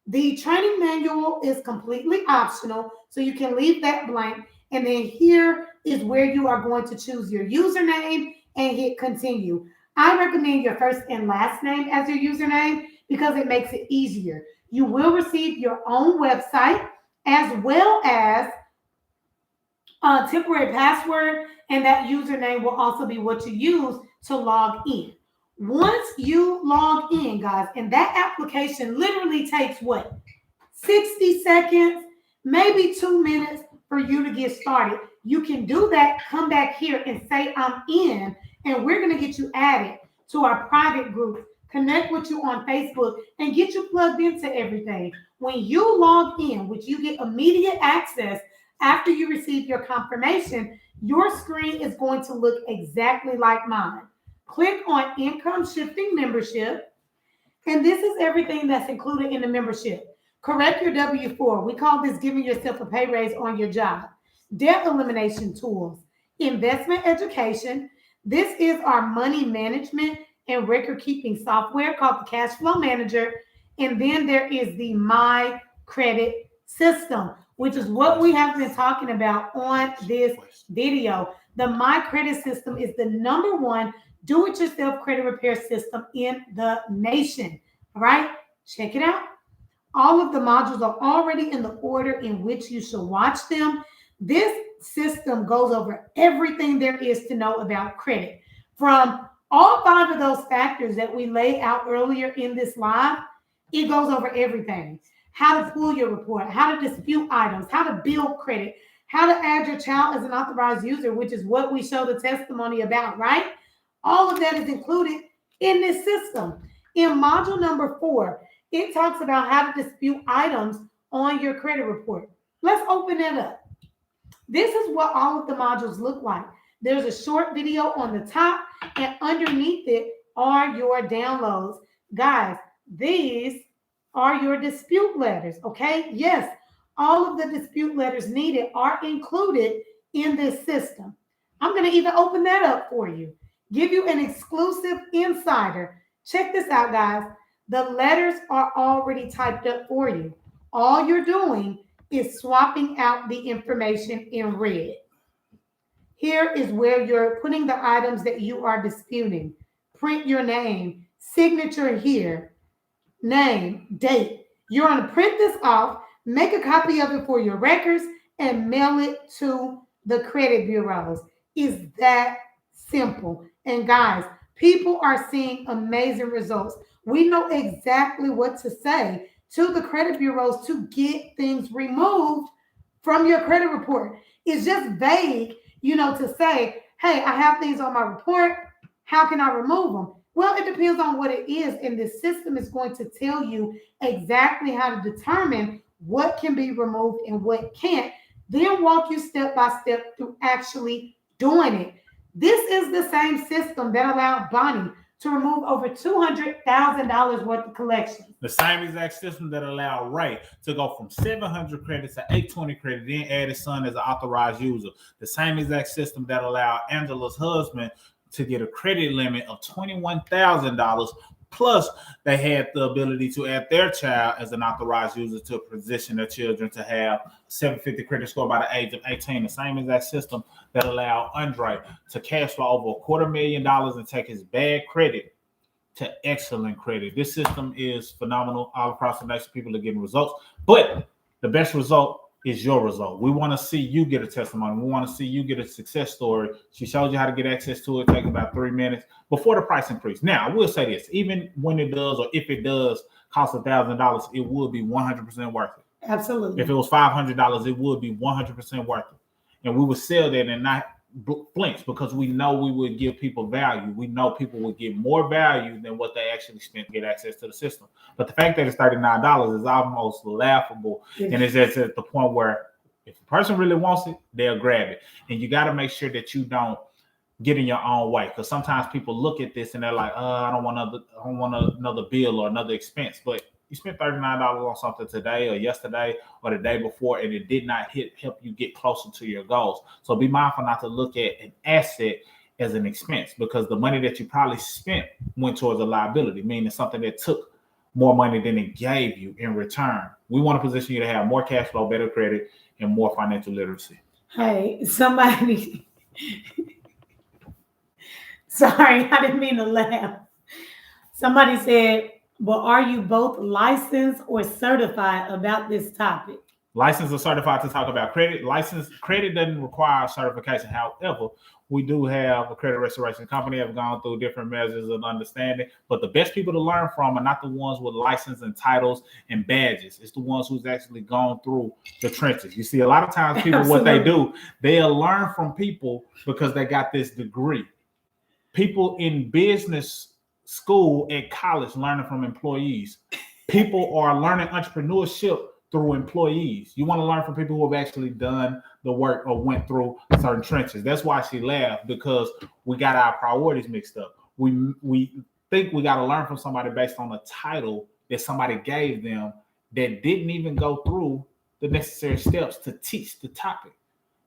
The training manual is completely optional, so you can leave that blank. And then here is where you are going to choose your username and hit continue. I recommend your first and last name as your username because it makes it easier. You will receive your own website as well as a temporary password, and that username will also be what you use to log in. Once you log in, guys, and that application literally takes what? 60 seconds, maybe 2 minutes for you to get started. You can do that, come back here and say, I'm in, and we're going to get you added to our private group, connect with you on Facebook, and get you plugged into everything. When you log in, which you get immediate access after you receive your confirmation, your screen is going to look exactly like mine. Click on Income Shifting Membership, and this is everything that's included in the membership. Correct your W-4. We call this giving yourself a pay raise on your job. Debt elimination tools, investment education. This is our money management and record keeping software called the Cash Flow Manager. And then there is the My Credit System, which is what we have been talking about on this video. The My Credit System is the #1 do-it-yourself credit repair system in the nation. All right, check it out. All of the modules are already in the order in which you should watch them. This system goes over everything there is to know about credit. From all 5 of those factors that we laid out earlier in this live, it goes over everything. How to pull your report, how to dispute items, how to build credit, how to add your child as an authorized user, which is what we show the testimony about, right? All of that is included in this system. In module number 4, it talks about how to dispute items on your credit report. Let's open that up. This is what all of the modules look like. There's a short video on the top, and underneath it are your downloads. Guys, these are your dispute letters, okay? Yes, all of the dispute letters needed are included in this system. I'm going to even open that up for you, give you an exclusive insider. Check this out, guys. The letters are already typed up for you. All you're doing is swapping out the information in red. Here is where you're putting the items that you are disputing. Print your name, signature here, name, date. You're going to print this off, make a copy of it for your records, and mail it to the credit bureaus. It's that simple. And guys, people are seeing amazing results. We know exactly what to say to the credit bureaus to get things removed from your credit report. It's just vague, to say, hey, I have things on my report. How can I remove them? Well, it depends on what it is. And the system is going to tell you exactly how to determine what can be removed and what can't. Then walk you step by step through actually doing it. This is the same system that allowed Bonnie to remove over $200,000 worth of collections. The same exact system that allowed Ray to go from 700 credits to 820 credit, then add his son as an authorized user. The same exact system that allowed Angela's husband to get a credit limit of $21,000. Plus, they had the ability to add their child as an authorized user to position their children to have 750 credit score by the age of 18. The same exact system that allowed Andre to cash flow over $250,000 and take his bad credit to excellent credit. This system is phenomenal. All across the nation, people are getting results. But the best result is your result. We want to see you get a testimony. We want to see you get a success story. She showed you how to get access to it. Take about 3 minutes before the price increase. Now, I will say this, even when it does, or if it does cost $1,000, it would be 100% worth it. Absolutely. If it was $500, it would be 100% worth it. And we would sell that and not flinch, because we know we would give people value. We know people would get more value than what they actually spent to get access to the system. But the fact that it's $39 is almost laughable. Yes. And it's just at the point where if a person really wants it, they'll grab it. And you got to make sure that you don't get in your own way, because sometimes people look at this and they're like, I don't want another bill or another expense. But you spent $39 on something today or yesterday or the day before, and it did not help you get closer to your goals. So be mindful not to look at an asset as an expense, because the money that you probably spent went towards a liability, meaning something that took more money than it gave you in return. We want to position you to have more cash flow, better credit, and more financial literacy. Hey, somebody... Sorry, I didn't mean to laugh. Somebody said, well, are you both licensed or certified about this topic? Licensed or certified to talk about credit. Credit doesn't require certification. However, we do have a credit restoration company that have gone through different measures of understanding. But the best people to learn from are not the ones with license and titles and badges. It's the ones who's actually gone through the trenches. You see, a lot of times people, what they do, they'll learn from people because they got this degree. People in business school at college learning from employees. People are learning entrepreneurship through employees. You want to learn from people who have actually done the work or went through certain trenches. That's why she laughed, because we got our priorities mixed up. We think we got to learn from somebody based on a title that somebody gave them that didn't even go through the necessary steps to teach the topic.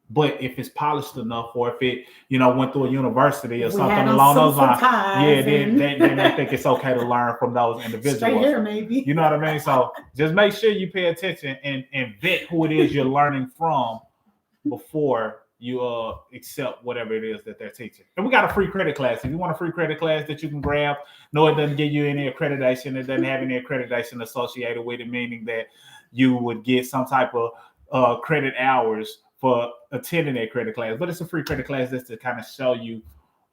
But if it's polished enough, or if it, went through a university or something along those lines, then they think it's okay to learn from those individuals. Straight hair, maybe. You know what I mean? So just make sure you pay attention and vet who it is you're learning from before you accept whatever it is that they're teaching. And we got a free credit class. If you want a free credit class that you can grab, no, it doesn't give you any accreditation. It doesn't have any accreditation associated with it, meaning that you would get some type of credit hours for attending that credit class. But it's a free credit class just to kind of show you,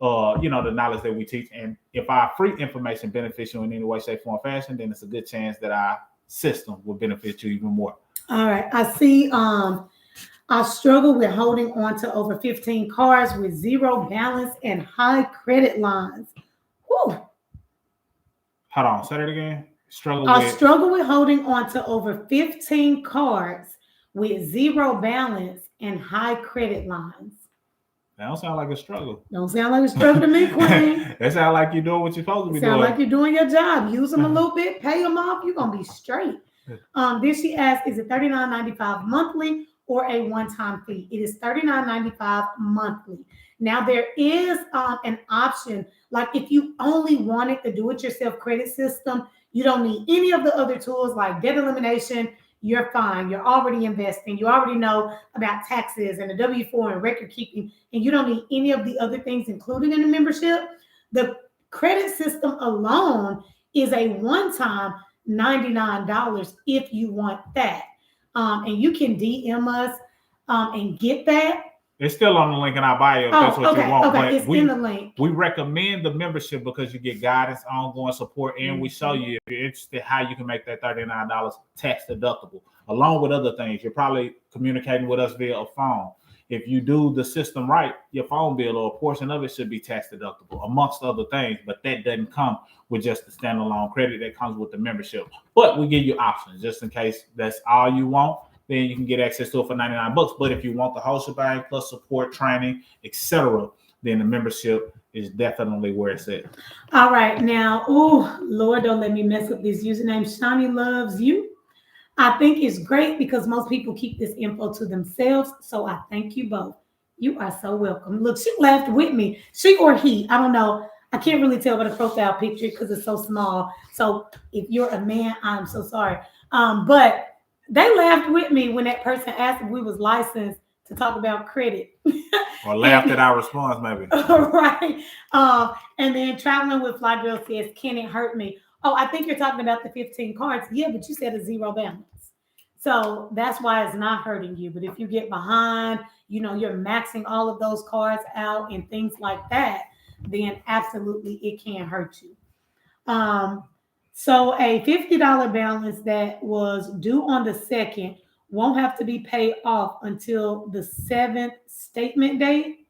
the knowledge that we teach. And if our free information benefits you in any way, shape, form, fashion, then it's a good chance that our system will benefit you even more. All right. I see I struggle with holding on to over 15 cards with zero balance and high credit lines. Whew. Hold on. Say that again. I struggle with holding on to over 15 cards with zero balance and high credit lines. That don't sound like a struggle. Don't sound like a struggle to me, Queen. That sound like you're doing what you're supposed to be doing. Sound like you're doing your job. Use them a little bit, pay them off. You're going to be straight. Then she asked, is it $39.95 monthly or a one-time fee? It is $39.95 monthly. Now, there is an option. Like if you only wanted the do-it-yourself credit system, you don't need any of the other tools like debt elimination. You're fine. You're already investing. You already know about taxes and the W-4 and record keeping, and you don't need any of the other things included in the membership. The credit system alone is a one-time $99 if you want that. And you can DM us and get that. It's still on the link in our bio if that's what you want. Okay, but it's in the link. We recommend the membership because you get guidance, ongoing support, and we show you, if you're interested, how you can make that $39 tax deductible, along with other things. You're probably communicating with us via a phone. If you do the system right, your phone bill or a portion of it should be tax deductible, amongst other things. But that doesn't come with just the standalone credit. That comes with the membership. But we give you options just in case that's all you want. Then you can get access to it for $99. But if you want the whole shebang plus support, training, etc., then the membership is definitely where it's at. All right. Now, Lord, don't let me mess up this username. Shani loves you. I think it's great because most people keep this info to themselves. So I thank you both. You are so welcome. Look, she laughed with me. She or he, I don't know. I can't really tell by the profile picture because it's so small. So if you're a man, I'm so sorry. But they laughed with me when that person asked if we was licensed to talk about credit. Or laughed at our response, maybe. Right. And then Traveling with Fly Girl says, can it hurt me? Oh, I think you're talking about the 15 cards. Yeah, but you said a zero balance. So that's why it's not hurting you. But if you get behind, you're maxing all of those cards out and things like that, then absolutely it can hurt you. So a $50 balance that was due on the 2nd won't have to be paid off until the 7th statement date?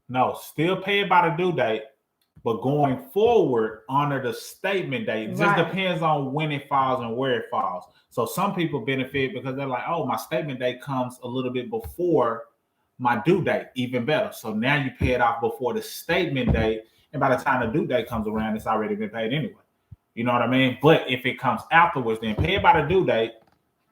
No, still pay it by the due date, but going forward, honor the statement date. It just depends on when it falls and where it falls. So some people benefit because they're like, oh, my statement date comes a little bit before my due date, even better. So now you pay it off before the statement date, and by the time the due date comes around, it's already been paid anyway. You know what I mean? But if it comes afterwards, then pay it by the due date,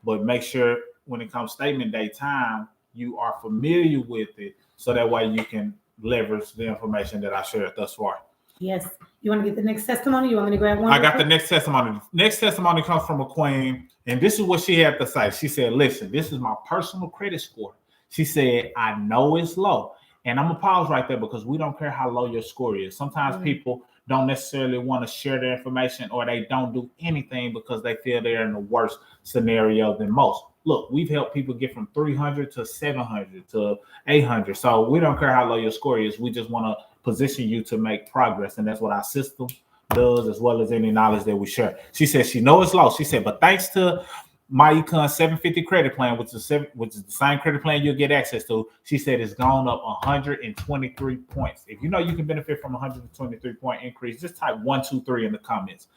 but make sure when it comes statement date time, you are familiar with it so that way you can leverage the information that I shared thus far. Yes. You want to get the next testimony? You want me to grab one? I got the next testimony. Next testimony comes from a queen, and this is what she had to say. She said, listen, this is my personal credit score. She said, I know it's low. And I'm going to pause right there because we don't care how low your score is. Sometimes people don't necessarily want to share their information, or they don't do anything because they feel they're in the worst scenario than most. Look, we've helped people get from 300 to 700 to 800. So we don't care how low your score is. We just want to position you to make progress. And that's what our system does, as well as any knowledge that we share. She said she knows it's low. She said, but thanks to my Econ 750 credit plan, which is the same credit plan you'll get access to, she said it's gone up 123 points. If you know you can benefit from a 123 point increase, just type 123 in the comments.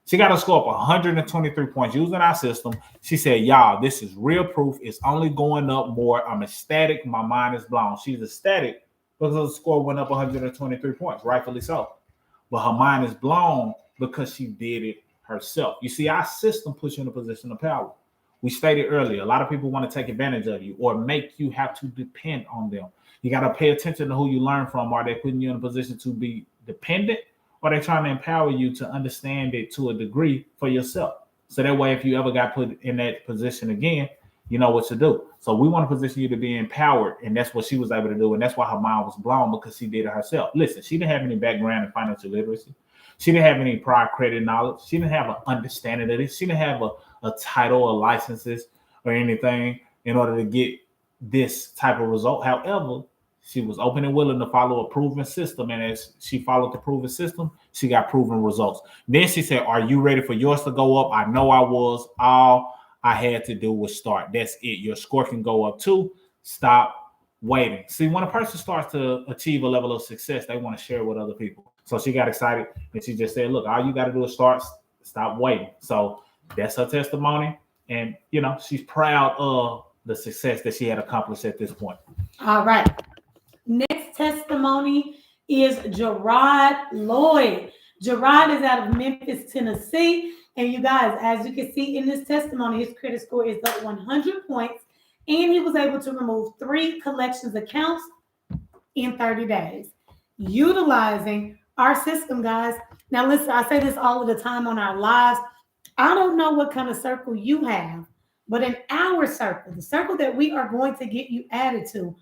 She got to score up 123 points using our system. She said, y'all, this is real proof. It's only going up more. I'm ecstatic. My mind is blown. She's ecstatic because the score went up 123 points, rightfully so. But her mind is blown because she did it herself. You see, our system puts you in a position of power. We stated earlier, a lot of people want to take advantage of you or make you have to depend on them. You got to pay attention to who you learn from. Are they putting you in a position to be dependent, or are they trying to empower you to understand it to a degree for yourself? So that way, if you ever got put in that position again, you know what to do. So we want to position you to be empowered, and that's what she was able to do, and that's why her mind was blown, because she did it herself. Listen, she didn't have any background in financial literacy. She didn't have any prior credit knowledge. She didn't have an understanding of this. She didn't have a title or licenses or anything in order to get this type of result. However, she was open and willing to follow a proven system. And as she followed the proven system, she got proven results. Then she said, are you ready for yours to go up? I know I was. All I had to do was start. That's it. Your score can go up too. Stop waiting. See, when a person starts to achieve a level of success, they want to share with other people. So she got excited and she just said, look, all you got to do is stop waiting. So that's her testimony. And, you know, she's proud of the success that she had accomplished at this point. All right. Next testimony is Gerard Lloyd. Gerard is out of Memphis, Tennessee. And you guys, as you can see in this testimony, his credit score is up 100 points. And he was able to remove 3 collections accounts in 30 days, utilizing our system, guys. Now, listen, I say this all of the time on our lives. I don't know what kind of circle you have, but in our circle, the circle that we are going to get you added to,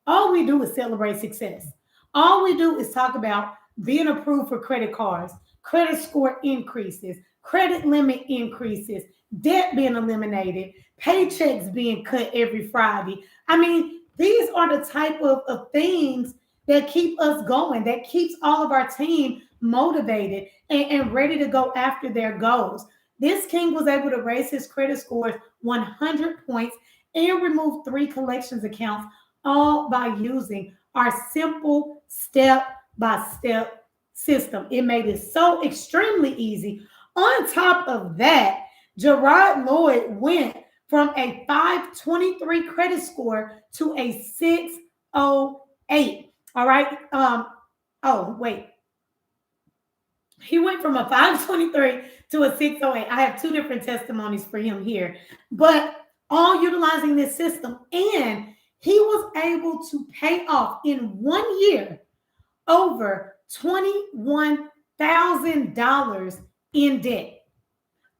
all we do is celebrate success. All we do is talk about being approved for credit cards, credit score increases, credit limit increases, debt being eliminated, paychecks being cut every Friday. I mean, these are the type of things that keep us going, that keeps all of our team motivated and ready to go after their goals. This king was able to raise his credit scores 100 points and remove 3 collections accounts, all by using our simple step-by-step system. It made it so extremely easy. On top of that, Gerard Lloyd went from a 523 credit score to a 608. All right. He went from a 523 to a 608. I have 2 different testimonies for him here, but all utilizing this system. And he was able to pay off in 1 year over $21,000 in debt.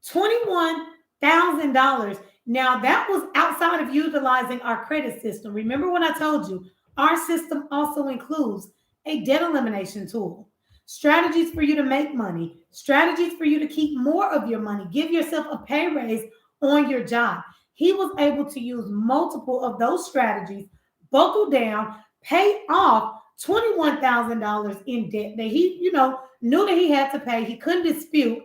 $21,000. Now, that was outside of utilizing our credit system. Remember when I told you, our system also includes a debt elimination tool, strategies for you to make money, strategies for you to keep more of your money, give yourself a pay raise on your job. He was able to use multiple of those strategies, buckle down, pay off $21,000 in debt that he, knew that he had to pay. He couldn't dispute.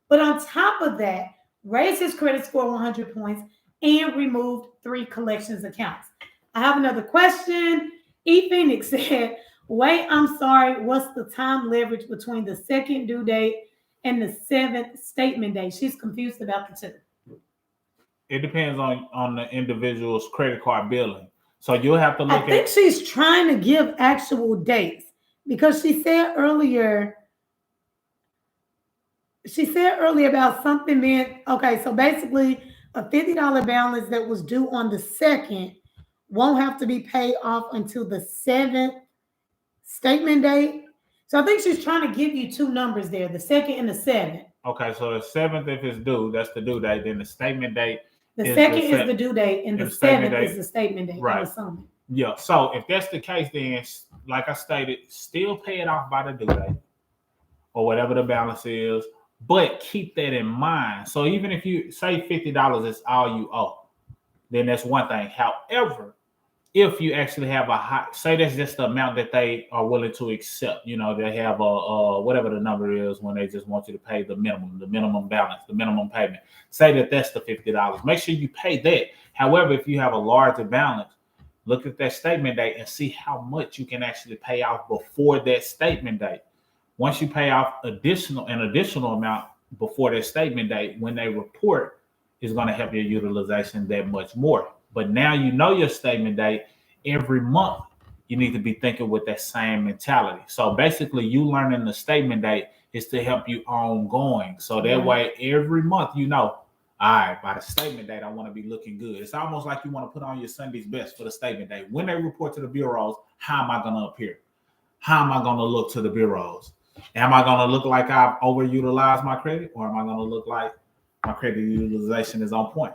But on top of that, raised his credit score 100 points and removed 3 collections accounts. I have another question. E. Phoenix said, wait, I'm sorry. What's the time leverage between the 2nd due date and the 7th statement date? She's confused about the 2. It depends on the individual's credit card billing. So you'll have to look I think she's trying to give actual dates, because she said earlier about something being, okay, so basically a $50 balance that was due on the 2nd won't have to be paid off until the 7th statement date. So I think she's trying to give you 2 numbers there, the 2nd and the 7th. Okay, so the 7th, if it's due, that's the due date. Then the statement date. The 2nd is the due date, and the 7th is the statement date. Right. Yeah. So if that's the case, then, like I stated, still pay it off by the due date. or whatever the balance is. But keep that in mind. So even if you say $50 is all you owe, then that's one thing. However, if you actually have a high, say that's just the amount that they are willing to accept, they have a whatever the number is when they just want you to pay the minimum balance, the minimum payment. Say that that's the $50. Make sure you pay that. However, if you have a larger balance, look at that statement date and see how much you can actually pay off before that statement date. Once you pay off an additional amount before that statement date, when they report, is going to help your utilization that much more. But now you know your statement date. Every month, you need to be thinking with that same mentality. So basically, you learning the statement date is to help you ongoing. So that way, every month, all right, by the statement date, I want to be looking good. It's almost like you want to put on your Sunday's best for the statement date. When they report to the bureaus, how am I going to appear? How am I going to look to the bureaus? Am I going to look like I've overutilized my credit, or am I going to look like my credit utilization is on point?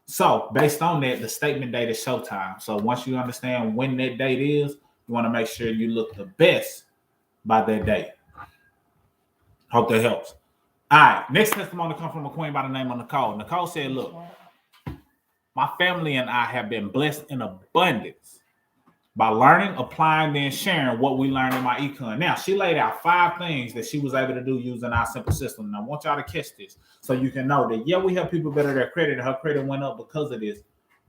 So based on that, the statement date is showtime. So once you understand when that date is, you want to make sure you look the best by that date. Hope that helps. All right, next testimony comes from a queen by the name of Nicole. Nicole said, look, my family and I have been blessed in abundance by learning, applying, then sharing what we learned in my econ. Now, she laid out 5 things that she was able to do using our simple system. And I want y'all to catch this so you can know that, we help people better their credit. Her credit went up because of this,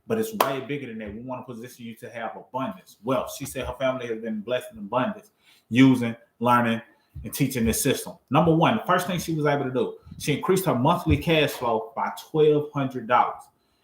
but it's way bigger than that. We want to position you to have abundance. Well, she said her family has been blessed in abundance using, learning, and teaching this system. Number 1, the first thing she was able to do, she increased her monthly cash flow by $1,200.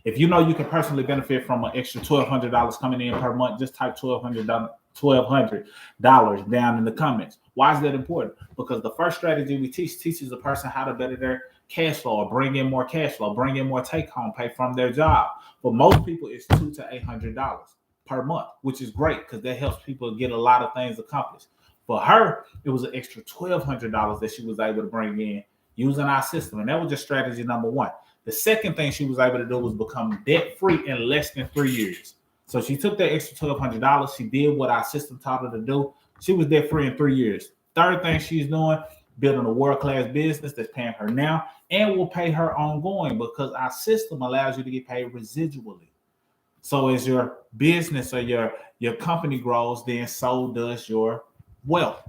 If you know you can personally benefit from an extra $1,200 coming in per month, just type $1,200 down in the comments. Why is that important? Because the first strategy we teaches a person how to better their cash flow or bring in more cash flow, bring in more take-home pay from their job. For most people, it's $200 to $800 per month, which is great because that helps people get a lot of things accomplished. For her, it was an extra $1,200 that she was able to bring in using our system, and that was just strategy number 1. The second thing she was able to do was become debt-free in less than 3 years. So she took that extra $1,200. She did what our system taught her to do. She was debt-free in 3 years. Third thing she's doing, building a world-class business that's paying her now and will pay her ongoing because our system allows you to get paid residually. So as your business or your company grows, then so does your wealth.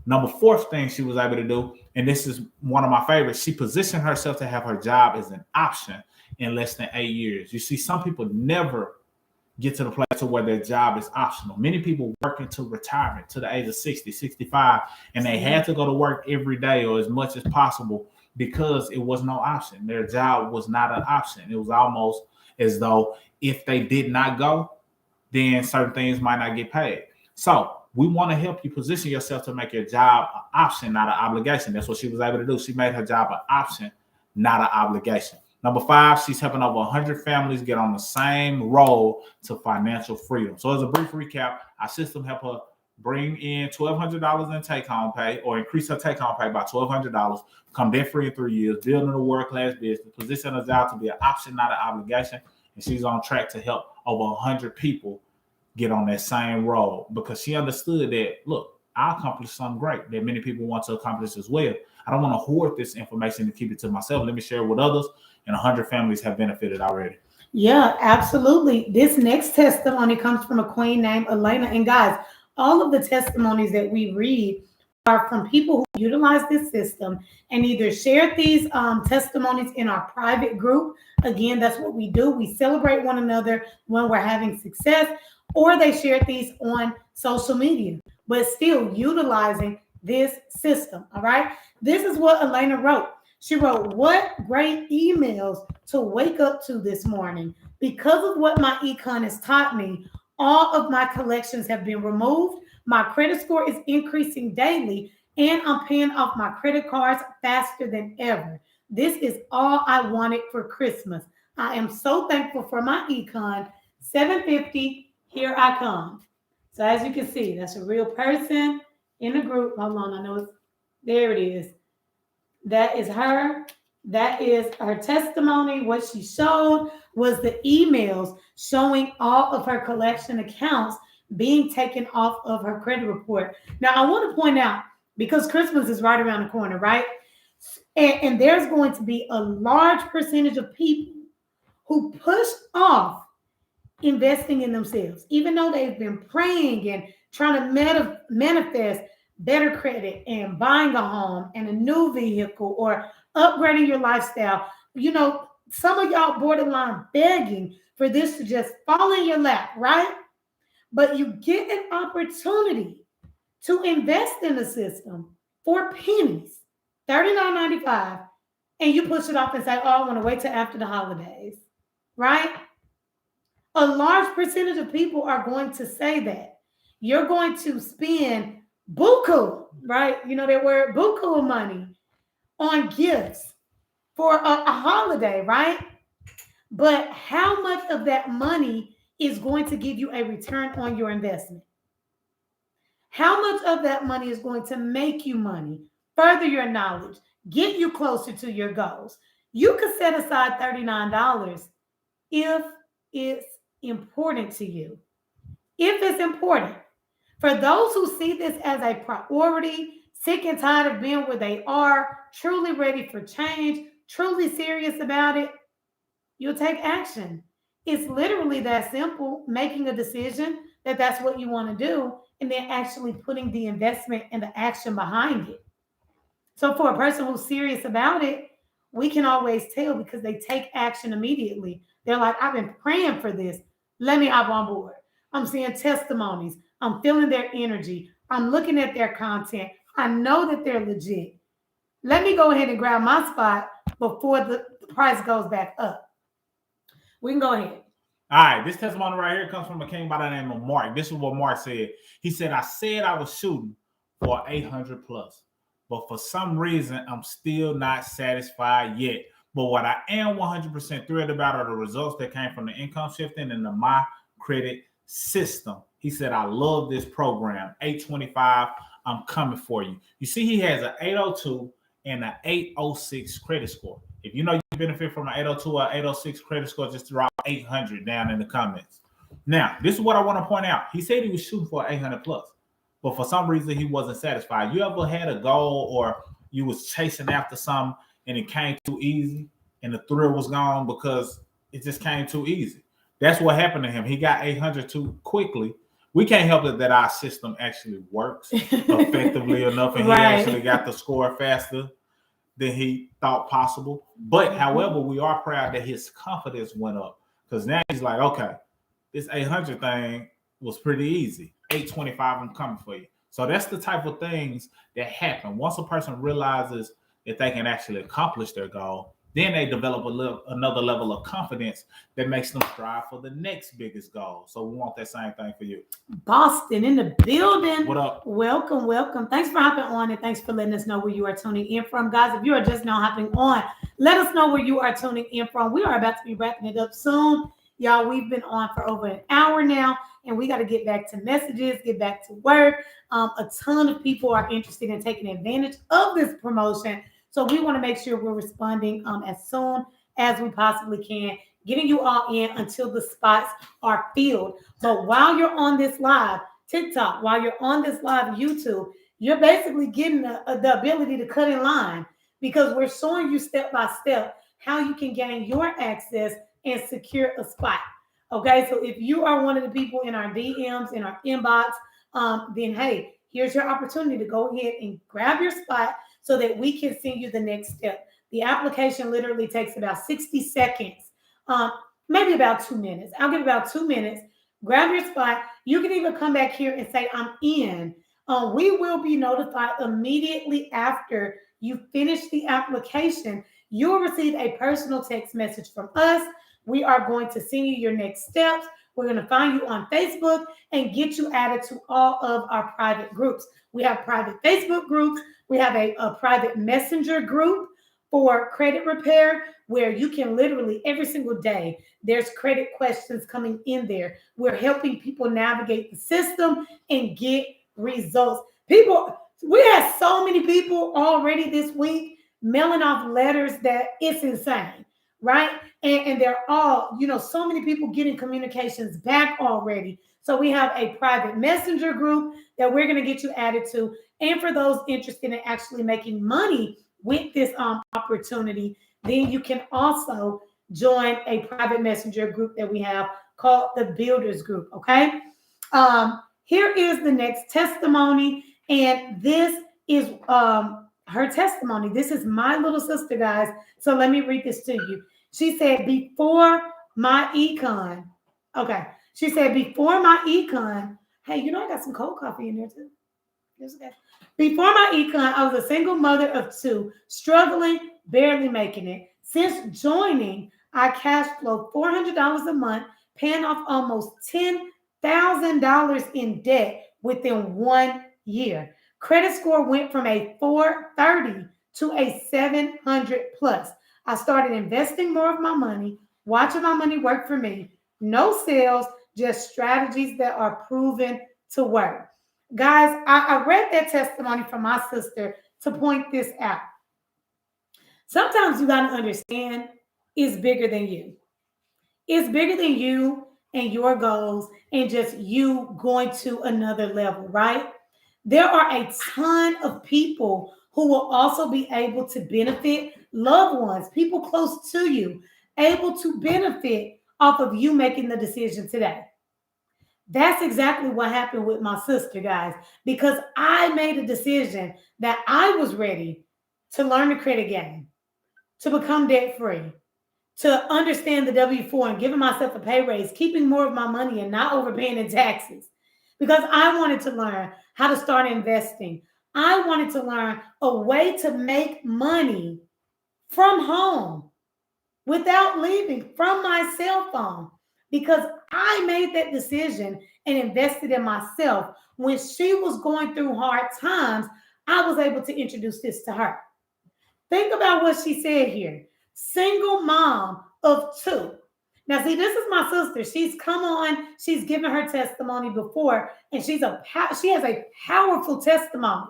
Number 4th thing she was able to do, and this is one of my favorites, she positioned herself to have her job as an option in less than 8 years. You see, some people never get to the place to where their job is optional. Many people work into retirement to the age of 60, 65, and they had to go to work every day or as much as possible because it was no option. Their job was not an option. It was almost as though if they did not go, then certain things might not get paid. So we want to help you position yourself to make your job an option, not an obligation. That's what she was able to do. She made her job an option, not an obligation. Number 5, she's helping over 100 families get on the same road to financial freedom. So as a brief recap, our system helped her bring in $1,200 in take-home pay or increase her take-home pay by $1,200, become debt-free in 3 years, building a world-class business, position her job to be an option, not an obligation. And she's on track to help over 100 people get on that same road because she understood that, look, I accomplished something great that many people want to accomplish as well. I don't want to hoard this information and keep it to myself. Let me share it with others, and 100 families have benefited already. Yeah, absolutely. This next testimony comes from a queen named Elena. And guys, all of the testimonies that we read are from people who utilize this system and either share these testimonies in our private group. Again, that's what we do. We celebrate one another when we're having success, or they share these on social media, but still utilizing this system. All right. This is what Elena wrote. She wrote, "What great emails to wake up to this morning. Because of what my econ has taught me, all of my collections have been removed. My credit score is increasing daily, and I'm paying off my credit cards faster than ever. This is all I wanted for Christmas. I am so thankful for my econ. 750. Here I come." So as you can see, that's a real person in the group. Hold on, I know it's there. It is. That is her. That is her testimony. What she showed was the emails showing all of her collection accounts being taken off of her credit report. Now, I want to point out because Christmas is right around the corner, right? And there's going to be a large percentage of people who push off investing in themselves, even though they've been praying and trying to manifest better credit and buying a home and a new vehicle or upgrading your lifestyle. Some of y'all borderline begging for this to just fall in your lap, right? But you get an opportunity to invest in the system for pennies, $39.95, and you push it off and say, oh, I want to wait till after the holidays, right? A large percentage of people are going to say that. You're going to spend buku, right? You know that word, buku money on gifts for a holiday, right? But how much of that money is going to give you a return on your investment? How much of that money is going to make you money, further your knowledge, get you closer to your goals? You could set aside $39 if it's important to you. If it's important. For those who see this as a priority, sick and tired of being where they are, truly ready for change, truly serious about it, you'll take action. It's literally that simple, making a decision that that's what you want to do, and then actually putting the investment and the action behind it. So for a person who's serious about it, we can always tell because they take action immediately. They're like, I've been praying for this. Let me hop on board. I'm seeing testimonies. I'm feeling their energy. I'm looking at their content. I know that they're legit. Let me go ahead and grab my spot before the price goes back up. We can go ahead. All right, this testimony right here comes from a king by the name of Mark. This is what Mark said. He said, I said I was shooting for 800 plus, but for some reason, I'm still not satisfied yet. But what I am 100% thrilled about are the results that came from the income shifting and the My Credit system. He said, I love this program. 825, I'm coming for you. You see, he has an 802 and an 806 credit score. If you know you benefit from an 802 or 806 credit score, just drop 800 down in the comments. Now, this is what I want to point out. He said he was shooting for 800 plus, but for some reason he wasn't satisfied. You ever had a goal or you was chasing after something and it came too easy and the thrill was gone because it just came too easy? That's what happened to him. He got 800 too quickly. We can't help it that our system actually works effectively enough, and Right. he actually got the score faster than he thought possible. But however, we are proud that his confidence went up because now he's like, okay, this 800 thing was pretty easy. 825, I'm coming for you. So that's the type of things that happen. Once a person realizes that they can actually accomplish their goal, then they develop another level of confidence that makes them strive for the next biggest goal. So we want that same thing for you. Boston in the building. What up? Welcome. Thanks for hopping on, and thanks for letting us know where you are tuning in from. Guys, if you are just now hopping on, let us know where you are tuning in from. We are about to be wrapping it up soon. Y'all, we've been on for over an hour now, and we got to get back to messages, get back to work. A ton of people are interested in taking advantage of this promotion. So we want to make sure we're responding as soon as we possibly can, getting you all in until the spots are filled. But while you're on this live TikTok, while you're on this live YouTube, you're basically getting the ability to cut in line because we're showing you step by step how you can gain your access and secure a spot. Okay, so if you are one of the people in our DMs, in our inbox, then hey, here's your opportunity to go ahead and grab your spot so that we can send you the next step. The application literally takes about 60 seconds, maybe about 2 minutes. I'll give about 2 minutes. Grab your spot. You can even come back here and say, I'm in. We will be notified immediately after you finish the application. You'll receive a personal text message from us. We are going to send you your next steps. We're going to find you on Facebook and get you added to all of our private groups. We have private Facebook groups. We have a private messenger group for credit repair where you can literally every single day, there's credit questions coming in there. We're helping people navigate the system and get results. We had so many people already this week mailing off letters that it's insane, right? And they're all, so many people getting communications back already. So we have a private messenger group that we're going to get you added to. And for those interested in actually making money with this opportunity, then you can also join a private messenger group that we have called the Builders Group. Okay. Here is the next testimony, and this is her testimony. This is my little sister, guys. So let me read this to you. She said, before my econ, okay. She said, before my econ, hey, you know, I got some cold coffee in there too. Okay. Before my econ, I was a single mother of two, struggling, barely making it. Since joining, I cash flow $400 a month, paying off almost $10,000 in debt within 1 year. Credit score went from a 430 to a 700 plus. I started investing more of my money, watching my money work for me. No sales, just strategies that are proven to work. Guys, I read that testimony from my sister to point this out. Sometimes you got to understand it's bigger than you. It's bigger than you and your goals and just you going to another level, right? There are a ton of people who will also be able to benefit, loved ones, people close to you, able to benefit off of you making the decision today. That's exactly what happened with my sister, guys, because I made a decision that I was ready to learn the credit game, to become debt free, to understand the W-4 and giving myself a pay raise, keeping more of my money and not overpaying in taxes, because I wanted to learn how to start investing. I wanted to learn a way to make money from home without leaving from my cell phone, because I made that decision and invested in myself. When she was going through hard times, I was able to introduce this to her. Think about what she said here. Single mom of two. Now, see, this is my sister. She's come on. She's given her testimony before, and she has a powerful testimony.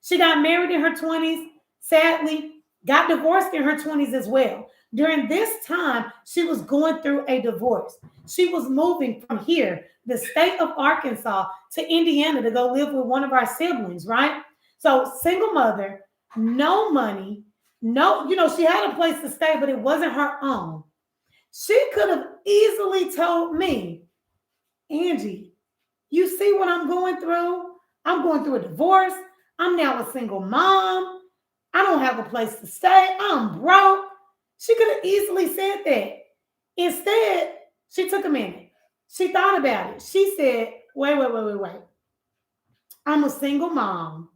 She got married in her 20s, sadly, got divorced in her 20s as well. During this time, she was going through a divorce. She was moving from here, the state of Arkansas, to Indiana to go live with one of our siblings, right? So, single mother, no money, she had a place to stay, but it wasn't her own. She could have easily told me, Angie, you see what I'm going through? I'm going through a divorce. I'm now a single mom. I don't have a place to stay. I'm broke. She could have easily said that. Instead, she took a minute. She thought about it. She said, wait. I'm a single mom.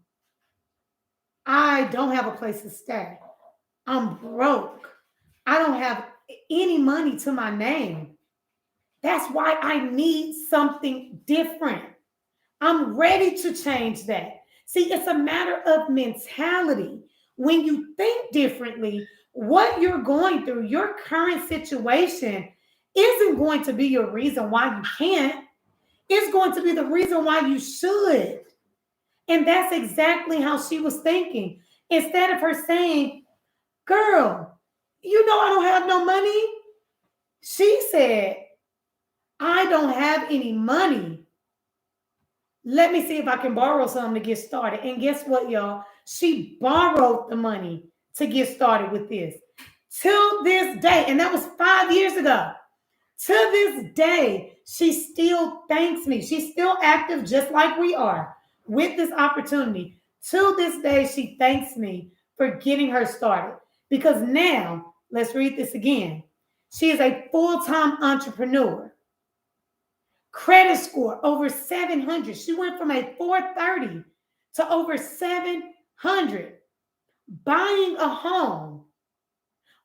I don't have a place to stay. I'm broke. I don't have any money to my name. That's why I need something different. I'm ready to change that. See, it's a matter of mentality. When you think differently, what you're going through, your current situation, isn't going to be your reason why you can't. It's going to be the reason why you should. And that's exactly how she was thinking. Instead of her saying, girl, you know I don't have no money. She said, I don't have any money. Let me see if I can borrow some to get started. And guess what, y'all? She borrowed the money to get started with this. Till this day, and that was 5 years ago. To this day, she still thanks me. She's still active just like we are with this opportunity. Till this day, she thanks me for getting her started. Because now, let's read this again. She is a full-time entrepreneur. Credit score over 700. She went from a 430 to over 700. Buying a home.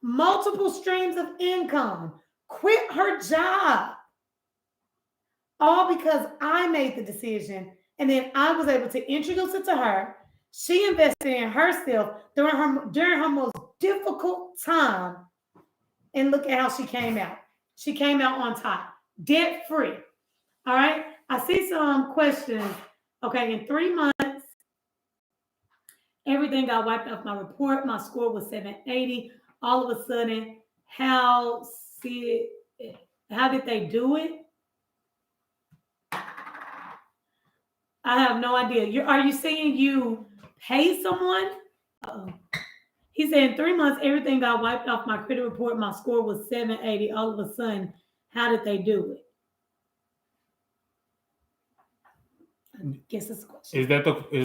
Multiple streams of income. Quit her job. All because I made the decision and then I was able to introduce it to her. She invested in herself during her most difficult time. And look at how she came out. She came out on top. Debt free. All right. I see some questions. Okay. In 3 months, everything got wiped off my report. My score was 780. All of a sudden, how did they do it? I have no idea. Are you saying you pay someone? Uh-oh. He said in 3 months, everything got wiped off my credit report. My score was 780. All of a sudden, how did they do it? I guess it's a question. Is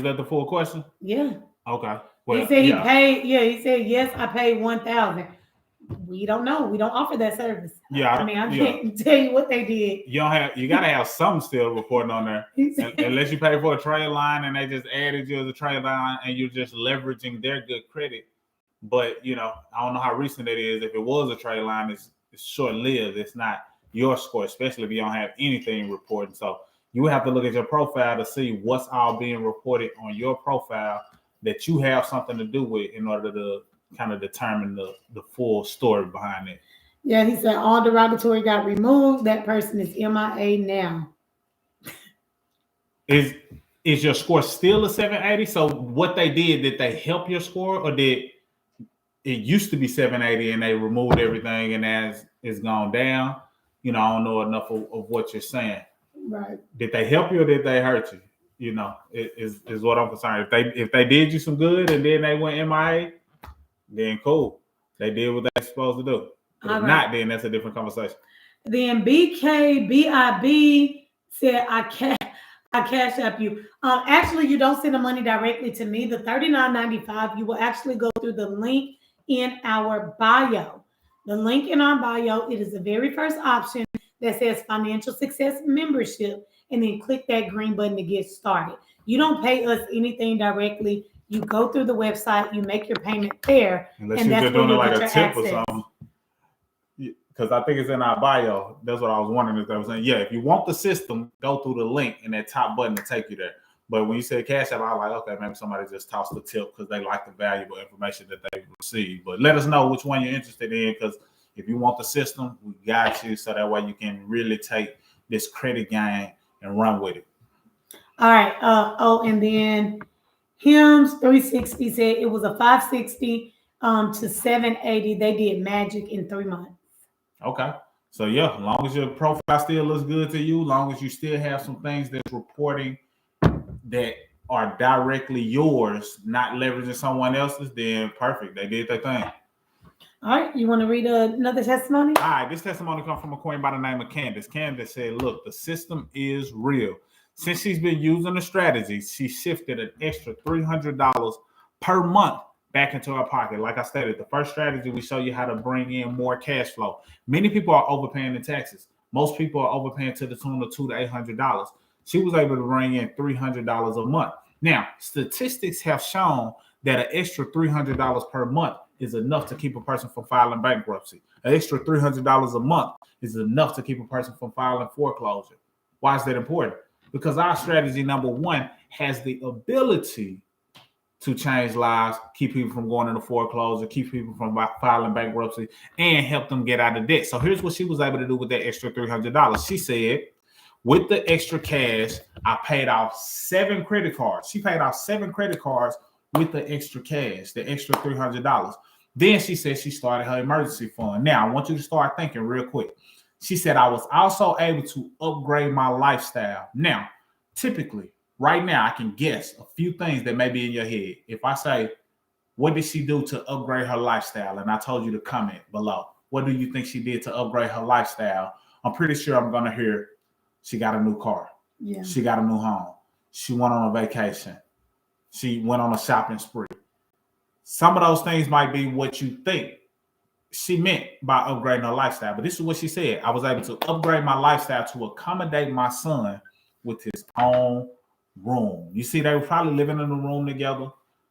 that the full question? Yeah. Okay. Well, he said he paid. Yeah, he said yes. I paid 1,000. We don't know. We don't offer that service. Yeah, I mean, I can't tell you what they did. You gotta have some still reporting on there, unless you pay for a trade line and they just added you as a trade line and you're just leveraging their good credit. But I don't know how recent it is. If it was a trade line, it's short lived. It's not your score, especially if you don't have anything reporting. So you have to look at your profile to see what's all being reported on your profile that you have something to do with in order to kind of determine the full story behind it. Yeah, he said all derogatory got removed. That person is MIA now. Is your score still a 780? So what they did they help your score, or did it used to be 780 and they removed everything and as it's gone down? I don't know enough of what you're saying. Right. Did they help you or did they hurt you? Is what I'm concerned. If they did you some good and then they went MIA, then cool. They did what they're supposed to do. But if not, then that's a different conversation. Then BKBIB said, I cash app you. Actually, you don't send the money directly to me. The $39.95, you will actually go through the link in our bio. The link in our bio, it is the very first option that says Financial Success Membership, and then click that green button to get started. You don't pay us anything directly. You go through the website, you make your payment there. Unless you're just doing it like a tip or something. Because I think it's in our bio. That's what I was wondering if they were saying. Yeah, if you want the system, go through the link and that top button to take you there. But when you said Cash App, I was like, okay, maybe somebody just tossed the tip because they like the valuable information that they've received. But let us know which one you're interested in, because if you want the system, we got you, so that way you can really take this credit game and run with it. All right. And then Hims 360 said it was a 560 to 780. They did magic in 3 months. Okay. So yeah, as long as your profile still looks good to you, as long as you still have some things that's reporting that are directly yours, not leveraging someone else's, then perfect. They did their thing. All right. You want to read another testimony? All right. This testimony comes from a queen by the name of Candace. Candace said, look, the system is real. Since she's been using the strategy, she shifted an extra $300 per month back into her pocket. Like I stated, the first strategy, we show you how to bring in more cash flow. Many people are overpaying in taxes. Most people are overpaying to the tune of $200 to $800. She was able to bring in $300 a month. Now, statistics have shown that an extra $300 per month is enough to keep a person from filing bankruptcy. An extra $300 a month is enough to keep a person from filing foreclosure. Why is that important? Because our strategy, number one, has the ability to change lives, keep people from going into foreclosure, keep people from filing bankruptcy, and help them get out of debt. So here's what she was able to do with that extra $300. She said, with the extra cash, I paid off 7 credit cards. She paid off 7 credit cards with the extra cash, the extra $300. Then she said she started her emergency fund. Now, I want you to start thinking real quick. She said, I was also able to upgrade my lifestyle. Now, typically, right now, I can guess a few things that may be in your head. If I say, what did she do to upgrade her lifestyle? And I told you to comment below. What do you think she did to upgrade her lifestyle? I'm pretty sure I'm going to hear she got a new car. Yeah. She got a new home. She went on a vacation. She went on a shopping spree. Some of those things might be what you think she meant by upgrading her lifestyle. But this is what she said. I was able to upgrade my lifestyle to accommodate my son with his own room. You see, they were probably living in a room together.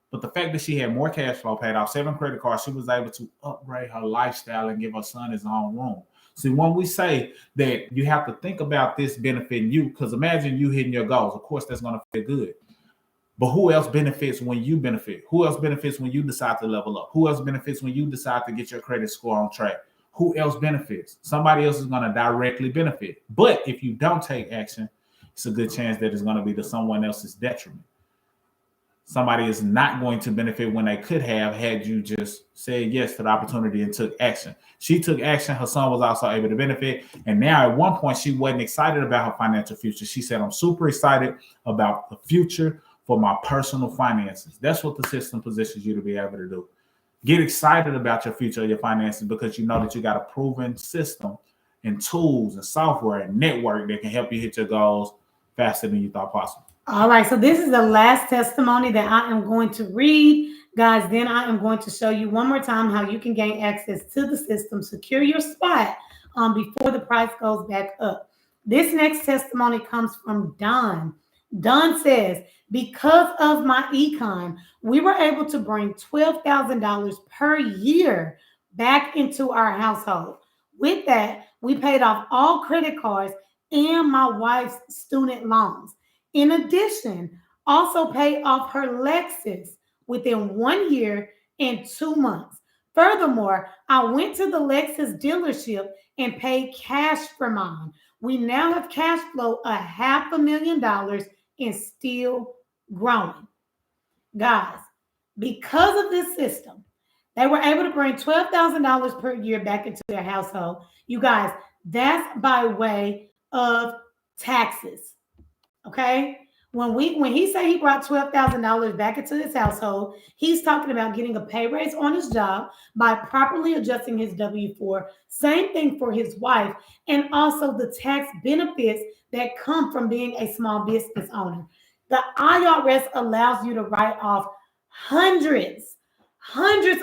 But the fact that she had more cash flow, paid off 7 credit cards, she was able to upgrade her lifestyle and give her son his own room. See, when we say that you have to think about this benefiting you, because imagine you hitting your goals. Of course, that's going to feel good. But who else benefits when you benefit? Who else benefits when you decide to level up? Who else benefits when you decide to get your credit score on track? Who else benefits? Somebody else is going to directly benefit. But if you don't take action, it's a good chance that it's going to be to someone else's detriment. somebody is not going to benefit when they could have had you just said yes to the opportunity and took action. She took action. Her son was also able to benefit. And now at one point, she wasn't excited about her financial future. She said, I'm super excited about the future for my personal finances. That's what the system positions you to be able to do. Get excited about your future, your finances, because you know that you got a proven system and tools and software and network that can help you hit your goals faster than you thought possible. All right, so this is the last testimony that I am going to read. Guys, then I am going to show you one more time how you can gain access to the system, secure your spot before the price goes back up. This next testimony comes from Don. Don says, because of my econ, we were able to bring $12,000 per year back into our household. With that, we paid off all credit cards and my wife's student loans. In addition, also paid off her Lexus within 1 year and 2 months. Furthermore, I went to the Lexus dealership and paid cash for mine. We now have cash flow $500,000 and still growing. Guys, because of this system, they were able to bring $12,000 per year back into their household. You guys, that's by way of taxes. Okay? When he said he brought $12,000 back into his household, he's talking about getting a pay raise on his job by properly adjusting his W-4. Same thing for his wife, and also the tax benefits that come from being a small business owner. The IRS allows you to write off hundreds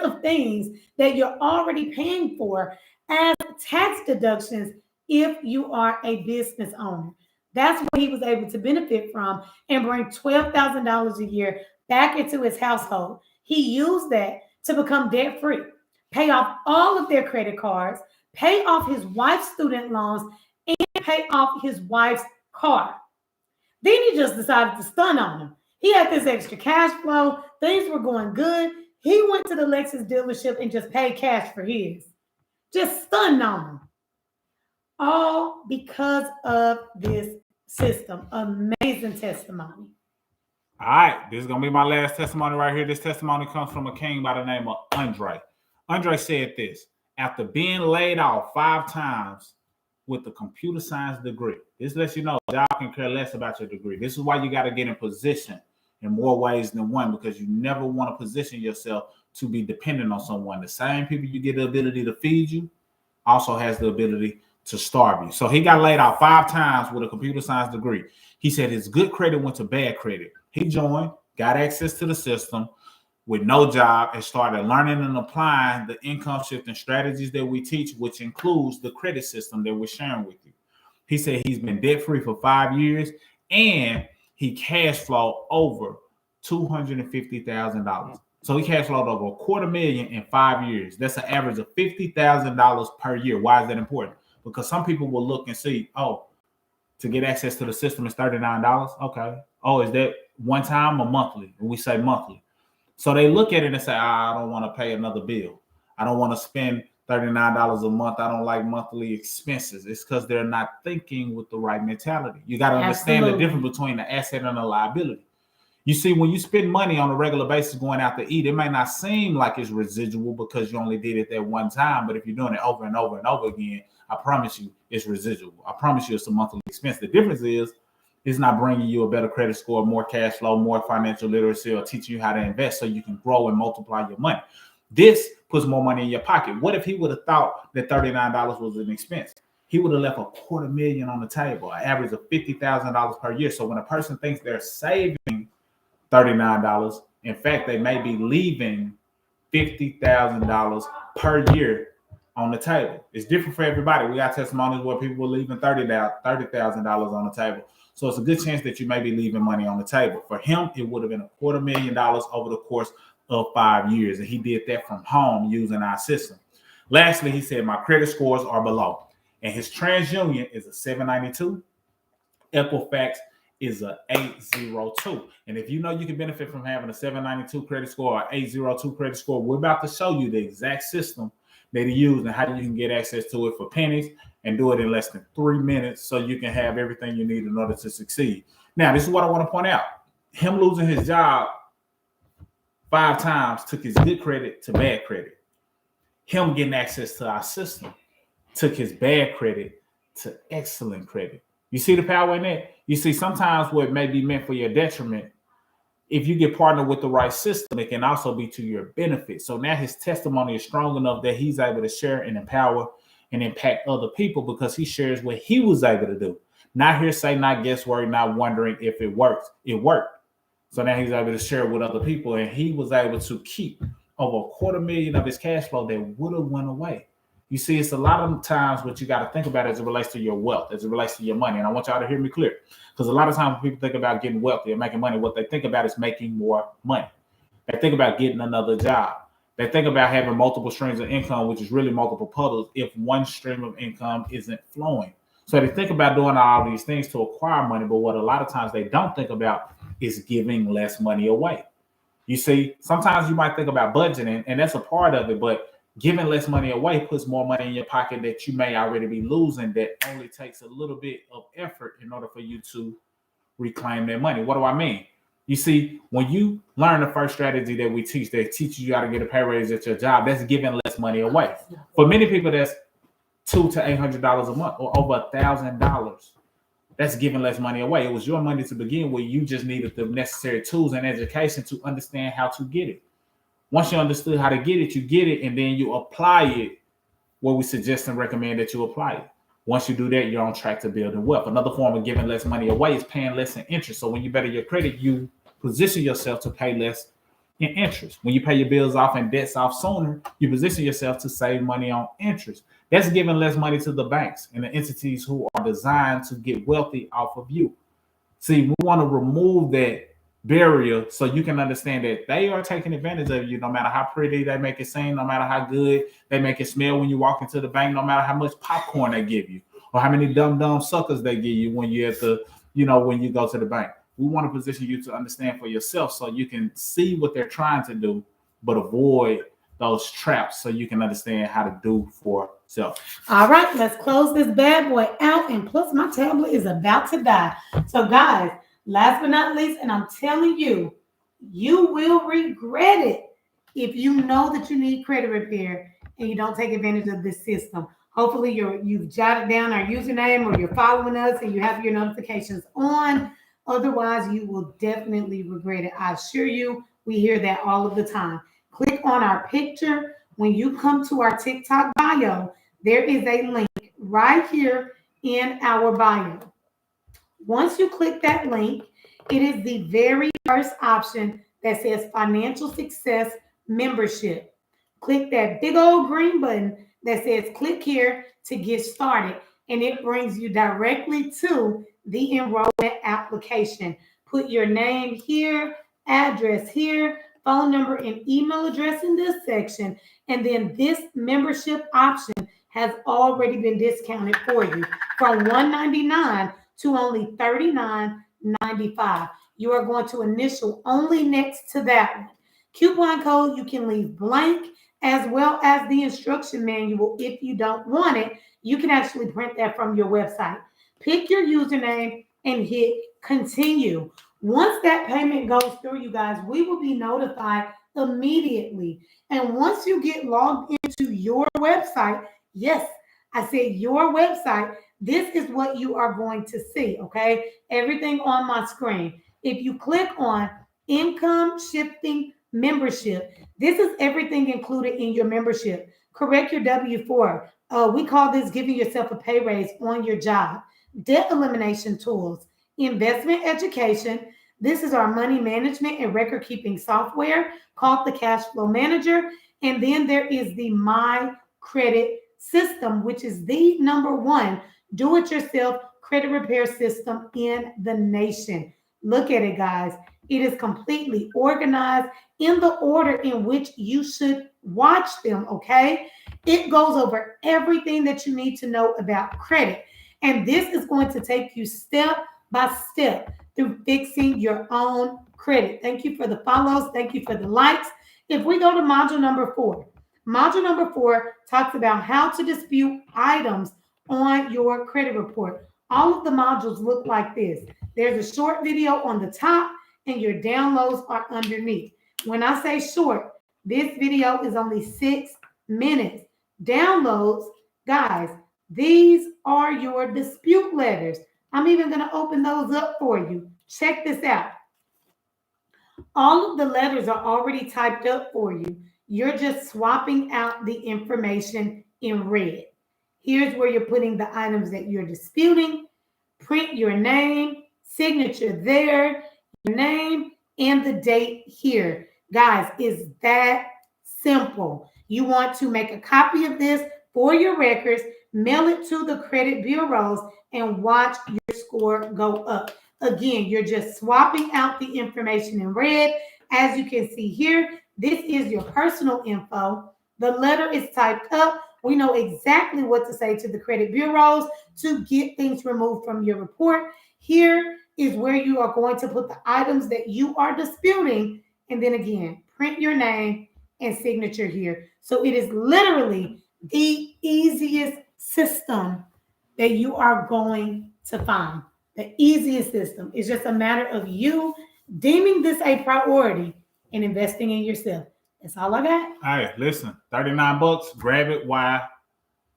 of things that you're already paying for as tax deductions if you are a business owner. That's what he was able to benefit from and bring $12,000 a year back into his household. He used that to become debt-free, pay off all of their credit cards, pay off his wife's student loans, and pay off his wife's car. Then he just decided to stun on him. He had this extra cash flow. Things were going good. He went to the Lexus dealership and just paid cash for his. Just stunned on him. All because of this system. Amazing testimony. All right, this is going to be my last testimony right here. This testimony comes from a king by the name of Andre. Andre said this: after being laid off 5 times with a computer science degree, this lets you know y'all can care less about your degree. This is why you got to get in position in more ways than one, because you never want to position yourself to be dependent on someone. The same people you get the ability to feed you also has the ability to starve you. So he got laid out 5 times with a computer science degree. He said his good credit went to bad credit. He joined, got access to the system with no job, and started learning and applying the income shifting strategies that we teach, which includes the credit system that we're sharing with you. He said he's been debt-free for 5 years, and he cash flowed over $250,000. So he cash flowed over $250,000 in 5 years. That's an average of $50,000 per year. Why is that important? Because some people will look and see, oh, to get access to the system is $39. Okay. Oh, is that one time or monthly? And we say monthly. So they look at it and say, I don't want to pay another bill. I don't want to spend $39 a month. I don't like monthly expenses. It's because they're not thinking with the right mentality. You got to understand the difference between the asset and the liability. You see, when you spend money on a regular basis going out to eat, it may not seem like it's residual because you only did it that one time. But if you're doing it over and over and over again, I promise you it's residual. I promise you it's a monthly expense. The difference is it's not bringing you a better credit score, more cash flow, more financial literacy, or teaching you how to invest so you can grow and multiply your money. This puts more money in your pocket. What if he would have thought that $39 was an expense? He would have left $250,000 on the table, an average of $50,000 per year. So when a person thinks they're saving $39, in fact, they may be leaving $50,000 per year on the table. It's different for everybody. We got testimonies where people were leaving $30,000 on the table. So it's a good chance that you may be leaving money on the table. For him, it would have been $250,000 over the course of 5 years. And he did that from home using our system. Lastly, he said, my credit scores are below. And his TransUnion is a 792. Equifax is a 802. And if you know you can benefit from having a 792 credit score or 802 credit score, we're about to show you the exact system that he used and how you can get access to it for pennies and do it in less than 3 minutes so you can have everything you need in order to succeed. Now, this is what I want to point out. Him losing his job 5 times took his good credit to bad credit. Him getting access to our system took his bad credit to excellent credit. You see the power in that? You see, sometimes what may be meant for your detriment, if you get partnered with the right system, it can also be to your benefit. So now his testimony is strong enough that he's able to share and empower and impact other people because he shares what he was able to do. Not hearsay, not guesswork, not wondering if it works. It worked. So now he's able to share it with other people, and he was able to keep over $250,000 of his cash flow that would have went away. You see, it's a lot of times what you got to think about as it relates to your wealth, as it relates to your money. And I want y'all to hear me clear. Because a lot of times when people think about getting wealthy or making money, what they think about is making more money. They think about getting another job. They think about having multiple streams of income, which is really multiple puddles, if one stream of income isn't flowing. So they think about doing all these things to acquire money, but what a lot of times they don't think about is giving less money away. You see, sometimes you might think about budgeting, and that's a part of it, but giving less money away puts more money in your pocket that you may already be losing that only takes a little bit of effort in order for you to reclaim that money. What do I mean? You see, when you learn the first strategy that we teach, that teaches you how to get a pay raise at your job, that's giving less money away. For many people, that's $200 to $800 a month or over $1,000. That's giving less money away. It was your money to begin with. You just needed the necessary tools and education to understand how to get it. Once you understood how to get it, you get it, and then you apply it where we suggest and recommend that you apply it. Once you do that, you're on track to building wealth. Another form of giving less money away is paying less in interest. So when you better your credit, you position yourself to pay less in interest. When you pay your bills off and debts off sooner, you position yourself to save money on interest. That's giving less money to the banks and the entities who are designed to get wealthy off of you. See, we want to remove that barrier so you can understand that they are taking advantage of you no matter how pretty they make it seem, no matter how good they make it smell when you walk into the bank, no matter how much popcorn they give you or how many dumb suckers they give you when you're at the, when you go to the bank. We want to position you to understand for yourself so you can see what they're trying to do, but avoid those traps so you can understand how to do for self. All right, let's close this bad boy out. And plus, my tablet is about to die. So, guys, last but not least, and I'm telling you, you will regret it if you know that you need credit repair and you don't take advantage of this system. Hopefully, you've jotted down our username or you're following us and you have your notifications on. Otherwise, you will definitely regret it. I assure you, we hear that all of the time. Click on our picture. When you come to our TikTok bio, there is a link right here in our bio. Once you click that link, it is the very first option that says Financial Success Membership. Click that big old green button that says click here to get started, and it brings you directly to the enrollment application. Put your name here, address here, phone number and email address in this section, and then this membership option has already been discounted for you from $199 to only $39.95. You are going to initial only next to that one. Coupon code you can leave blank, as well as the instruction manual. If you don't want it, you can actually print that from your website. Pick your username and hit continue. Once that payment goes through, you guys, we will be notified immediately. And once you get logged into your website, yes, I said your website, this is what you are going to see, okay? Everything on my screen. If you click on income shifting membership, this is everything included in your membership. Correct your W-4. We call this giving yourself a pay raise on your job. Debt elimination tools, investment education. This is our money management and record keeping software called the Cash Flow Manager. And then there is the My Credit System, which is the #1 do-it-yourself credit repair system in the nation. Look at it, guys. It is completely organized in the order in which you should watch them, okay? It goes over everything that you need to know about credit. And this is going to take you step by step through fixing your own credit. Thank you for the follows. Thank you for the likes. If we go to module number 4, module number 4 talks about how to dispute items on your credit report. All of the modules look like this. There's a short video on the top and your downloads are underneath. When I say short, this video is only 6 minutes. Downloads, guys, these are your dispute letters. I'm even going to open those up for you. Check this out. All of the letters are already typed up for you. You're just swapping out the information in red. Here's where you're putting the items that you're disputing. Print your name, signature there, your name, and the date here. Guys, it's that simple. You want to make a copy of this for your records, mail it to the credit bureaus, and watch your score go up. Again, you're just swapping out the information in red. As you can see here, this is your personal info. The letter is typed up. We know exactly what to say to the credit bureaus to get things removed from your report. Here is where you are going to put the items that you are disputing. And then again, print your name and signature here. So it is literally the easiest system that you are going to find. The easiest system. It's just a matter of you deeming this a priority and investing in yourself. That's all I got. All right, listen, $39. Grab it while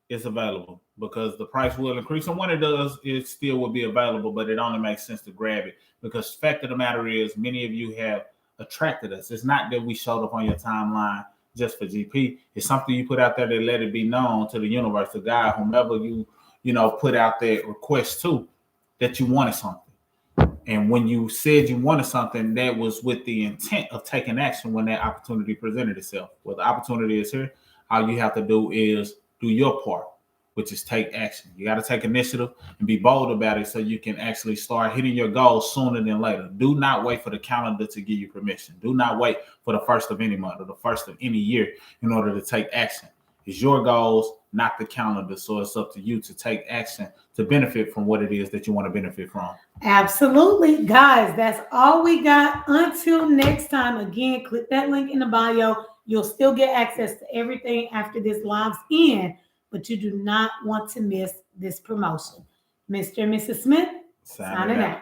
it's available because the price will increase. And when it does, it still will be available, but it only makes sense to grab it because the fact of the matter is many of you have attracted us. It's not that we showed up on your timeline just for GP. It's something you put out there to let it be known to the universe, to God, whomever you put out that request to, that you wanted something. And when you said you wanted something, that was with the intent of taking action when that opportunity presented itself. Well, the opportunity is here. All you have to do is do your part, which is take action. You got to take initiative and be bold about it so you can actually start hitting your goals sooner than later. Do not wait for the calendar to give you permission. Do not wait for the first of any month or the first of any year in order to take action. It's your goals, not the calendar. So it's up to you to take action to benefit from what it is that you want to benefit from. Absolutely. Guys, that's all we got. Until next time, again, click that link in the bio. You'll still get access to everything after this logs in, but you do not want to miss this promotion. Mr. and Mrs. Smith, signing out.